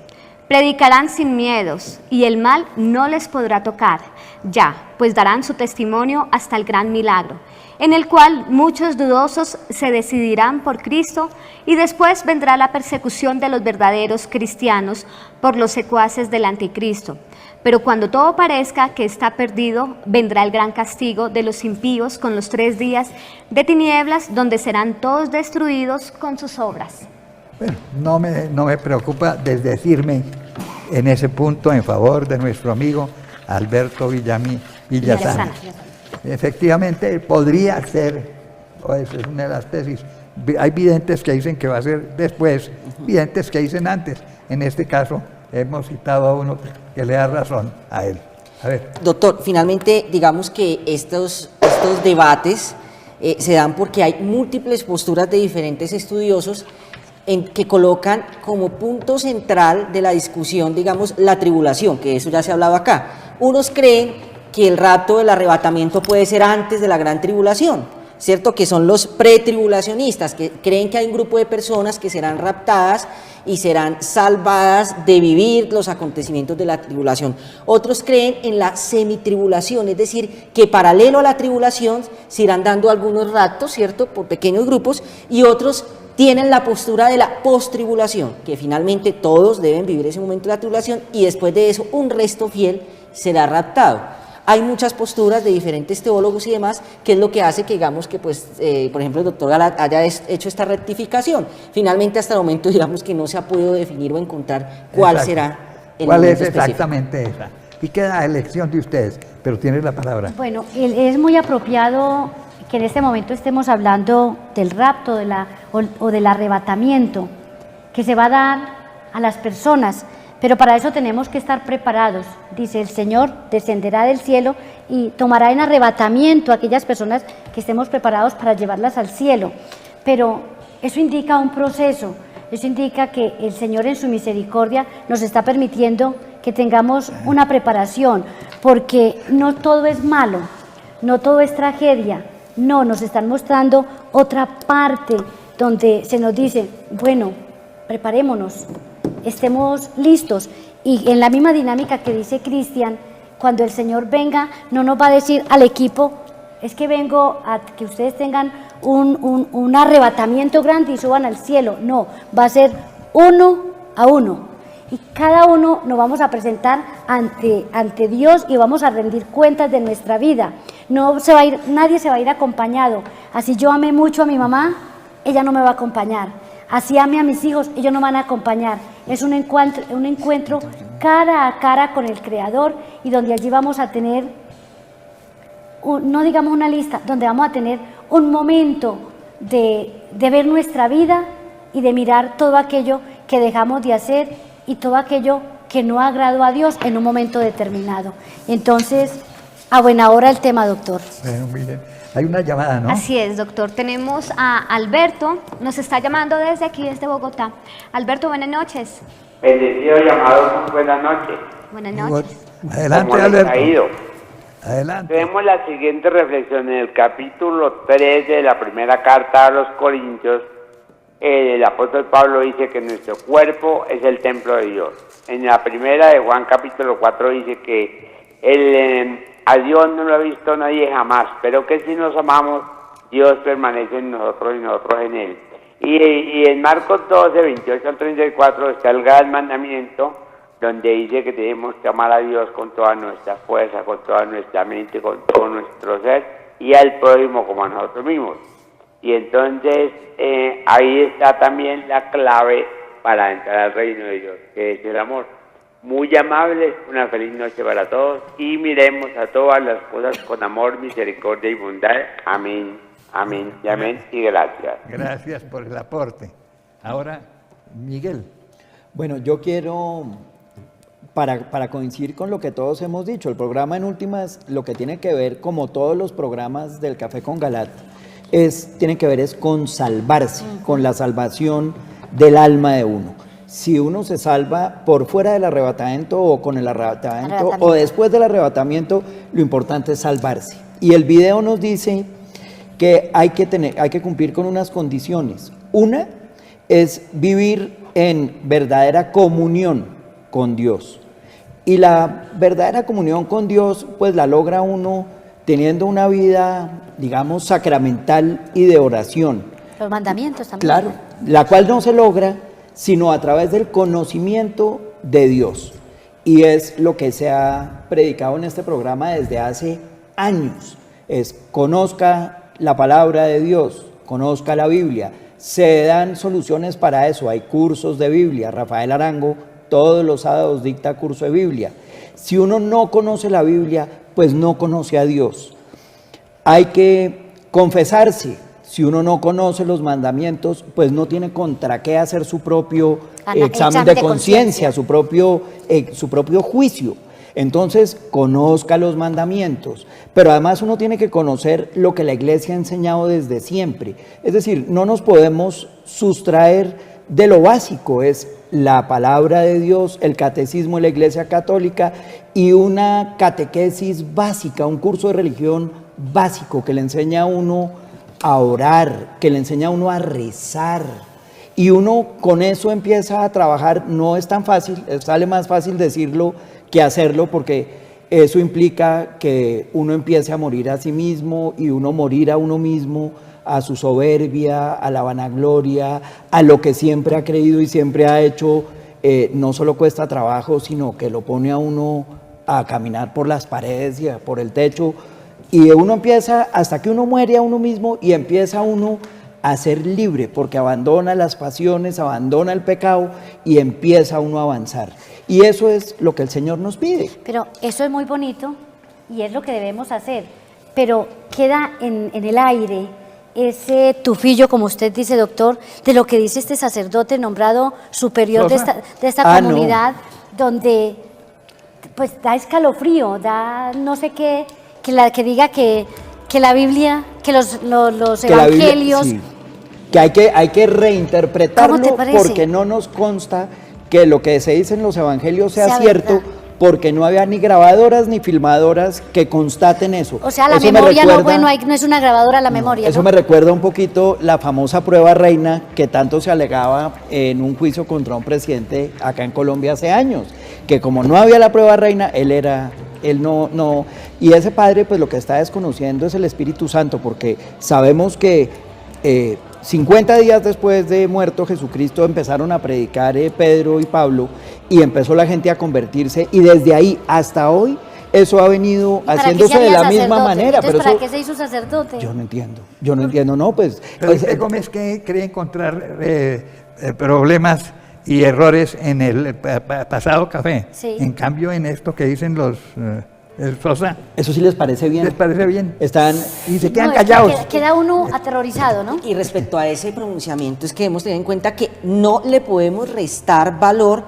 Predicarán sin miedos, y el mal no les podrá tocar, ya, pues darán su testimonio hasta el gran milagro, en el cual muchos dudosos se decidirán por Cristo, y después vendrá la persecución de los verdaderos cristianos por los secuaces del anticristo. Pero cuando todo parezca que está perdido, vendrá el gran castigo de los impíos con los 3 días de tinieblas, donde serán todos destruidos con sus obras. Bueno, no me preocupa desdecirme en ese punto en favor de nuestro amigo Alberto Villasana. Efectivamente, podría ser, o esa es una de las tesis. Hay videntes que dicen que va a ser después, videntes que dicen antes. En este caso, hemos citado a uno que le da razón a él. A ver. Doctor, finalmente, digamos que estos debates se dan porque hay múltiples posturas de diferentes estudiosos que colocan como punto central de la discusión, digamos, la tribulación, que eso ya se ha hablado acá. Unos creen que el rapto del arrebatamiento puede ser antes de la gran tribulación, ¿cierto? Que son los pretribulacionistas, que creen que hay un grupo de personas que serán raptadas y serán salvadas de vivir los acontecimientos de la tribulación. Otros creen en la semitribulación, es decir, que paralelo a la tribulación se irán dando algunos raptos, ¿cierto?, por pequeños grupos, y otros tienen la postura de la postribulación, que finalmente todos deben vivir ese momento de la tribulación y después de eso un resto fiel será raptado. Hay muchas posturas de diferentes teólogos y demás, que es lo que hace que digamos que, pues, por ejemplo, el doctor Galat haya hecho esta rectificación. Finalmente, hasta el momento, digamos que no se ha podido definir o encontrar cuál será el ¿Cuál es momento específico. exactamente esa? Y queda a elección de ustedes, pero tienes la palabra. Bueno, es muy apropiado que en este momento estemos hablando del rapto o del arrebatamiento que se va a dar a las personas, pero para eso tenemos que estar preparados. Dice, el Señor descenderá del cielo y tomará en arrebatamiento a aquellas personas que estemos preparados para llevarlas al cielo, pero eso indica un proceso, eso indica que el Señor en su misericordia nos está permitiendo que tengamos una preparación, porque no todo es malo, no todo es tragedia. No, nos están mostrando otra parte donde se nos dice, bueno, preparémonos, estemos listos. Y en la misma dinámica que dice Cristian, cuando el Señor venga, no nos va a decir al equipo, es que vengo a que ustedes tengan un arrebatamiento grande y suban al cielo. No, va a ser uno a uno. Y cada uno nos vamos a presentar ante Dios y vamos a rendir cuentas de nuestra vida. No se va a ir, nadie se va a ir acompañado. Así yo amé mucho a mi mamá, ella no me va a acompañar. Así amé a mis hijos, ellos no me van a acompañar. Es un encuentro cara a cara con el Creador y donde allí vamos a tener, no digamos una lista, donde vamos a tener un momento de ver nuestra vida y de mirar todo aquello que dejamos de hacer y todo aquello que no agradó a Dios en un momento determinado. Entonces, a buena hora el tema, doctor. Bueno, miren, hay una llamada, ¿no? Así es, doctor. Tenemos a Alberto, nos está llamando desde aquí, desde Bogotá. Alberto, buenas noches. Bendecido llamado, muy buenas noches. Buenas noches. Adelante, ¿Cómo les Alberto. ha ido? Adelante. Tenemos la siguiente reflexión en el capítulo 3 de la primera carta a los Corintios. El apóstol Pablo dice que nuestro cuerpo es el templo de Dios. En la primera de Juan capítulo 4 dice que a Dios no lo ha visto nadie jamás, pero que si nos amamos, Dios permanece en nosotros y nosotros en Él. Y en Marcos 12, 28 al 34 está el gran mandamiento, donde dice que tenemos que amar a Dios con toda nuestra fuerza, con toda nuestra mente, con todo nuestro ser, y al prójimo como a nosotros mismos. Y entonces ahí está también la clave para entrar al reino de Dios, que es el amor. Muy amables, una feliz noche para todos y miremos a todas las cosas con amor, misericordia y bondad. Amén, amén y amén y gracias. Gracias por el aporte. Ahora, Miguel. Bueno, yo quiero, para coincidir con lo que todos hemos dicho, el programa en últimas, lo que tiene que ver, como todos los programas del Café con Galat, tiene que ver es con salvarse, con la salvación del alma de uno. Si uno se salva por fuera del arrebatamiento o con el arrebatamiento o después del arrebatamiento, lo importante es salvarse. Y el video nos dice que hay que cumplir con unas condiciones. Una es vivir en verdadera comunión con Dios. Y la verdadera comunión con Dios, pues la logra uno teniendo una vida, digamos, sacramental y de oración. Los mandamientos también. Claro, la cual no se logra sino a través del conocimiento de Dios. Y es lo que se ha predicado en este programa desde hace años. Es conozca la palabra de Dios, conozca la Biblia. Se dan soluciones para eso, hay cursos de Biblia. Rafael Arango todos los sábados dicta curso de Biblia. Si uno no conoce la Biblia, pues no conoce a Dios. Hay que confesarse. Si uno no conoce los mandamientos, pues no tiene contra qué hacer su propio examen de conciencia, su propio juicio. Entonces, conozca los mandamientos, pero además uno tiene que conocer lo que la Iglesia ha enseñado desde siempre. Es decir, no nos podemos sustraer de lo básico, es la palabra de Dios, el catecismo de la Iglesia Católica y una catequesis básica, un curso de religión básico que le enseña a uno a orar, que le enseña a uno a rezar. Y uno con eso empieza a trabajar. No es tan fácil, sale más fácil decirlo que hacerlo, porque eso implica que uno empiece a morir a sí mismo y uno morir a uno mismo, a su soberbia, a la vanagloria, a lo que siempre ha creído y siempre ha hecho. No solo cuesta trabajo, sino que lo pone a uno a caminar por las paredes y por el techo. Y uno empieza, hasta que uno muere a uno mismo y empieza uno a ser libre, porque abandona las pasiones, abandona el pecado y empieza uno a avanzar. Y eso es lo que el Señor nos pide. Pero eso es muy bonito y es lo que debemos hacer, pero queda en el aire ese tufillo, como usted dice, doctor, de lo que dice este sacerdote nombrado superior de esta comunidad, donde pues da escalofrío, da no sé qué, que diga que la Biblia, que los evangelios... Sí. Que hay que reinterpretarlo, porque no nos consta que lo que se dice en los evangelios sea cierto, verdad. Porque no había ni grabadoras ni filmadoras que constaten eso. O sea, la memoria no es una grabadora la memoria. Eso me recuerda un poquito la famosa prueba reina que tanto se alegaba en un juicio contra un presidente acá en Colombia hace años, que como no había la prueba reina, él no, y ese padre pues lo que está desconociendo es el Espíritu Santo, porque sabemos que 50 días después de muerto Jesucristo empezaron a predicar Pedro y Pablo y empezó la gente a convertirse, y desde ahí hasta hoy eso ha venido haciéndose de la misma manera. Entonces, ¿para qué se hizo sacerdote? Yo no entiendo, no, pues... Pero usted, Gómez, ¿qué cree encontrar problemas y errores en el pasado café? Sí. En cambio, en esto que dicen los... Sosa. ¿Eso sí les parece bien? ¿Les parece bien? Están... Y se quedan callados. Queda uno aterrorizado, ¿no? Y respecto a ese pronunciamiento, es que debemos tener en cuenta que no le podemos restar valor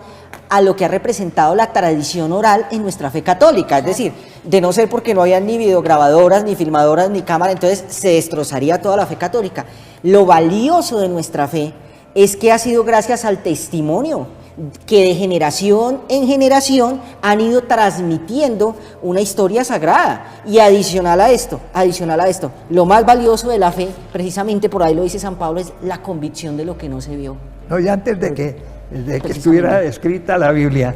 a lo que ha representado la tradición oral en nuestra fe católica. Es decir, de no ser porque no había ni videograbadoras, ni filmadoras, ni cámara, entonces se destrozaría toda la fe católica. Lo valioso de nuestra fe es que ha sido gracias al testimonio que de generación en generación han ido transmitiendo una historia sagrada. Y adicional a esto, lo más valioso de la fe, precisamente por ahí lo dice San Pablo, es la convicción de lo que no se vio. No, y antes de que estuviera escrita la Biblia,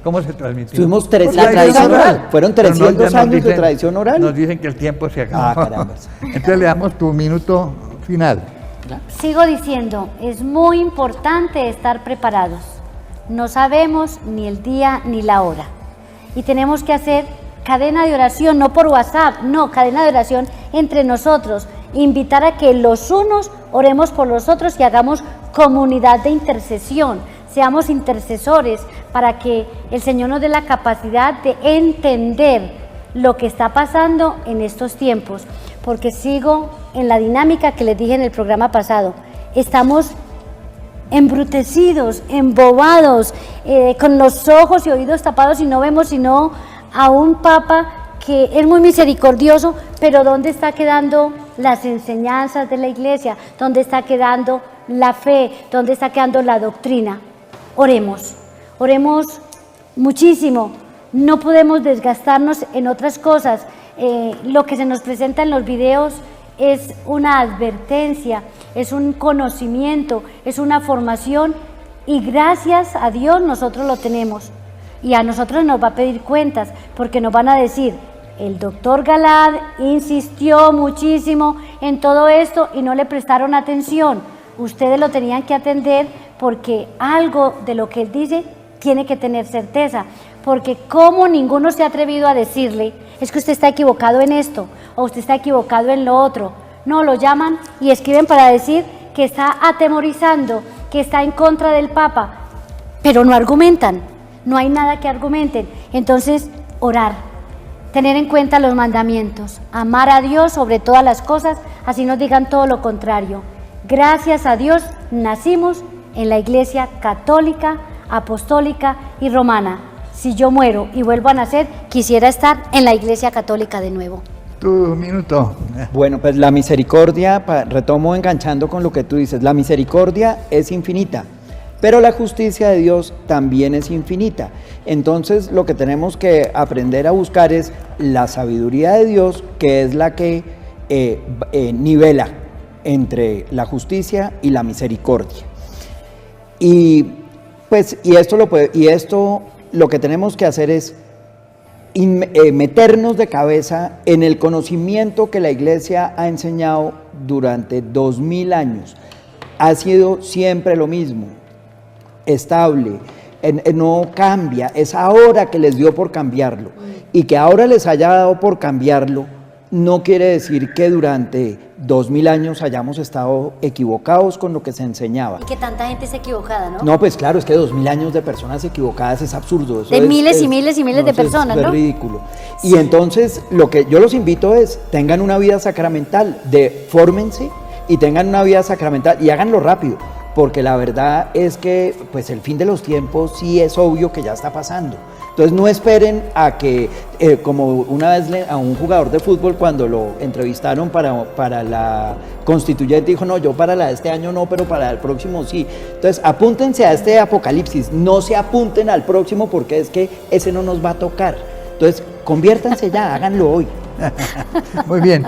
¿cómo se transmitió? Tuvimos la tradición oral. Fueron 300 años de tradición oral. Nos dicen que el tiempo se acabó. Ah, caramba. Entonces le damos tu minuto final. Sigo diciendo, es muy importante estar preparados. No sabemos ni el día ni la hora. Y tenemos que hacer cadena de oración, no por WhatsApp, no, cadena de oración entre nosotros. Invitar a que los unos oremos por los otros y hagamos comunidad de intercesión. Seamos intercesores para que el Señor nos dé la capacidad de entender lo que está pasando en estos tiempos. Porque sigo en la dinámica que les dije en el programa pasado. Estamos embrutecidos, embobados, con los ojos y oídos tapados y no vemos sino a un Papa que es muy misericordioso, pero ¿dónde está quedando las enseñanzas de la Iglesia? ¿Dónde está quedando la fe? ¿Dónde está quedando la doctrina? Oremos muchísimo, no podemos desgastarnos en otras cosas. Lo que se nos presenta en los videos es una advertencia, es un conocimiento, es una formación, y gracias a Dios nosotros lo tenemos, y a nosotros nos va a pedir cuentas, porque nos van a decir, el doctor Galad insistió muchísimo en todo esto y no le prestaron atención. Ustedes lo tenían que atender, porque algo de lo que él dice tiene que tener certeza, porque como ninguno se ha atrevido a decirle, es que usted está equivocado en esto, o usted está equivocado en lo otro. No, lo llaman y escriben para decir que está atemorizando, que está en contra del Papa, pero no argumentan, no hay nada que argumenten. Entonces, orar, tener en cuenta los mandamientos, amar a Dios sobre todas las cosas, así nos digan todo lo contrario. Gracias a Dios nacimos en la Iglesia católica, apostólica y romana. si yo muero y vuelvo a nacer, quisiera estar en la Iglesia Católica de nuevo. Tu minuto. Bueno, pues la misericordia, retomo enganchando con lo que tú dices, la misericordia es infinita, pero la justicia de Dios también es infinita. Entonces lo que tenemos que aprender a buscar es la sabiduría de Dios, que es la que nivela entre la justicia y la misericordia. Y esto lo que tenemos que hacer es meternos de cabeza en el conocimiento que la Iglesia ha enseñado durante 2000 años. Ha sido siempre lo mismo, estable, no cambia, es ahora que les dio por cambiarlo. Y que ahora les haya dado por cambiarlo no quiere decir que durante 2000 años hayamos estado equivocados con lo que se enseñaba. Y que tanta gente es equivocada, ¿no? No, pues claro, es que 2000 años de personas equivocadas es absurdo. Eso de miles y miles y miles de personas, ¿no? Es ridículo. Y entonces lo que yo los invito es, tengan una vida sacramental, fórmense y tengan una vida sacramental y háganlo rápido, porque la verdad es que pues el fin de los tiempos sí es obvio que ya está pasando. Entonces no esperen a que, como una vez a un jugador de fútbol cuando lo entrevistaron para la constituyente, dijo, no, yo para la de este año no, pero para el próximo sí. Entonces apúntense a este apocalipsis, no se apunten al próximo porque es que ese no nos va a tocar. Entonces conviértanse ya, háganlo hoy. Muy bien.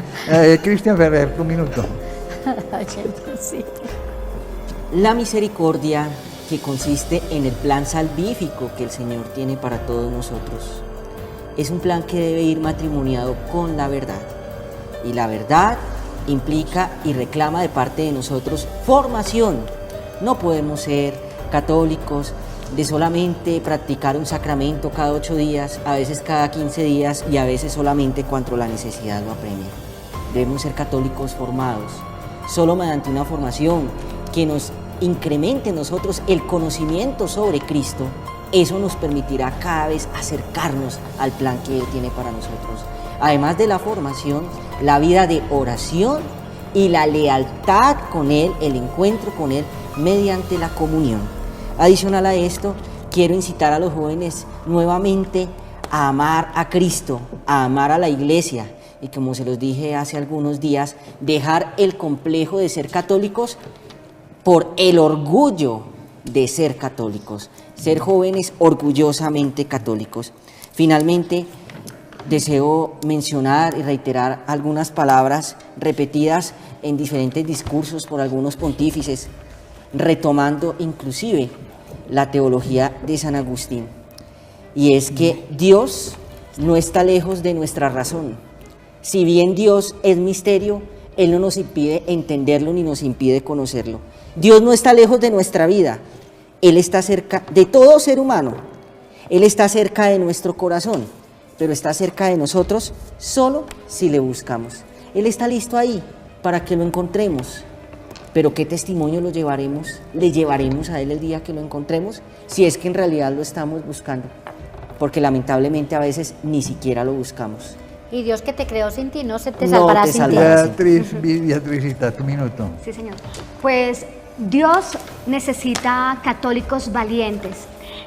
Cristian Ferrer, un minuto. Sí. La misericordia, que consiste en el plan salvífico que el Señor tiene para todos nosotros, es un plan que debe ir matrimoniado con la verdad. Y la verdad implica y reclama de parte de nosotros formación. No podemos ser católicos de solamente practicar un sacramento cada 8 días, a veces cada 15 días y a veces solamente cuando la necesidad lo apremia. Debemos ser católicos formados. Solo mediante una formación que nos incremente en nosotros el conocimiento sobre Cristo, eso nos permitirá cada vez acercarnos al plan que Él tiene para nosotros. Además de la formación, la vida de oración y la lealtad con Él, el encuentro con Él mediante la comunión. Adicional a esto, quiero incitar a los jóvenes nuevamente a amar a Cristo, a amar a la Iglesia y, como se los dije hace algunos días, dejar el complejo de ser católicos por el orgullo de ser católicos, ser jóvenes orgullosamente católicos. Finalmente, deseo mencionar y reiterar algunas palabras repetidas en diferentes discursos por algunos pontífices, retomando inclusive la teología de San Agustín. Y es que Dios no está lejos de nuestra razón. Si bien Dios es misterio, Él no nos impide entenderlo ni nos impide conocerlo. Dios no está lejos de nuestra vida, Él está cerca de todo ser humano, Él está cerca de nuestro corazón, pero está cerca de nosotros solo si le buscamos. Él está listo ahí para que lo encontremos, pero ¿qué testimonio le llevaremos a Él el día que lo encontremos? Si es que en realidad lo estamos buscando, porque lamentablemente a veces ni siquiera lo buscamos. Y Dios que te creó sin ti, no se te salvará sin ti. Beatricita, tu minuto. Sí, señor. Pues Dios necesita católicos valientes,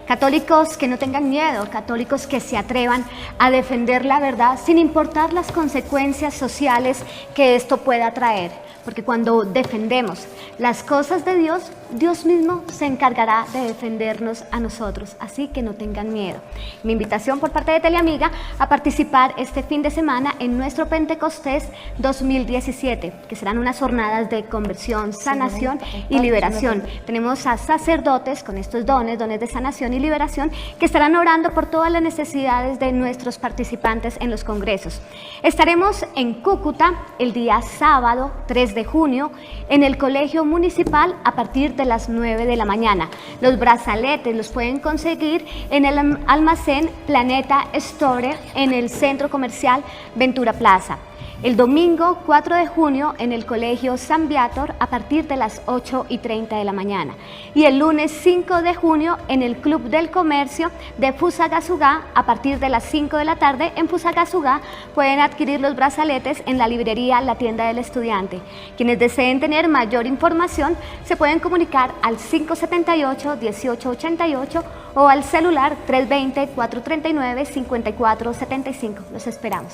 católicos que no tengan miedo, católicos que se atrevan a defender la verdad sin importar las consecuencias sociales que esto pueda traer. Porque cuando defendemos las cosas de Dios, Dios mismo se encargará de defendernos a nosotros, así que no tengan miedo. Mi invitación por parte de Teleamiga a participar este fin de semana en nuestro Pentecostés 2017, que serán unas jornadas de conversión, sanación y liberación. Tenemos a sacerdotes con estos dones de sanación y liberación, que estarán orando por todas las necesidades de nuestros participantes en los congresos. Estaremos en Cúcuta el día sábado 3 de junio en el Colegio Municipal a partir de las 9 de la mañana. Los brazaletes los pueden conseguir en el almacén Planeta Store en el Centro Comercial Ventura Plaza. el domingo 4 de junio en el Colegio San Viator a partir de las 8:30 de la mañana y el lunes 5 de junio en el Club del Comercio de Fusagasugá a partir de las 5 de la tarde. En Fusagasugá pueden adquirir los brazaletes en la librería La Tienda del Estudiante. Quienes deseen tener mayor información se pueden comunicar al 578-1888 o al celular 320-439-5475. Los esperamos.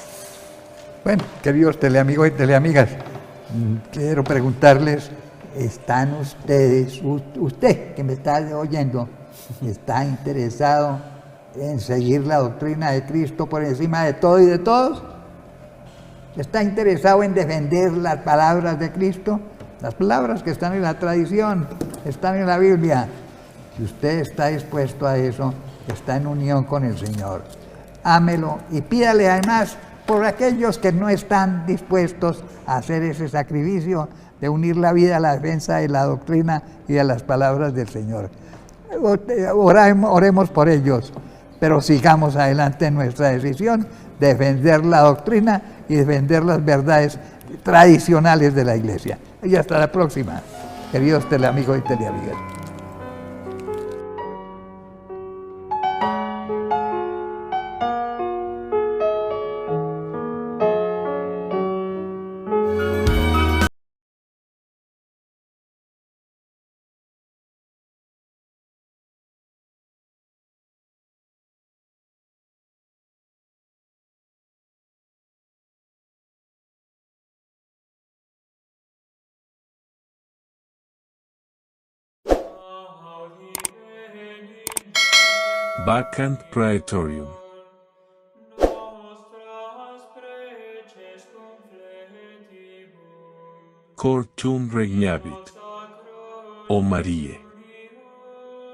Bueno, queridos teleamigos y teleamigas, quiero preguntarles, ¿están ustedes, usted que me está oyendo, está interesado en seguir la doctrina de Cristo por encima de todo y de todos? ¿Está interesado en defender las palabras de Cristo? Las palabras que están en la tradición, están en la Biblia. Si usted está dispuesto a eso, está en unión con el Señor. Ámelo y pídale además por aquellos que no están dispuestos a hacer ese sacrificio de unir la vida a la defensa de la doctrina y de las palabras del Señor. Oremos por ellos, pero sigamos adelante en nuestra decisión de defender la doctrina y defender las verdades tradicionales de la Iglesia. Y hasta la próxima, queridos teleamigos y teleamigas. Vacant Praetorium. Nostras preces confletibus. Cor tuum regnavit, Sacro o Marie.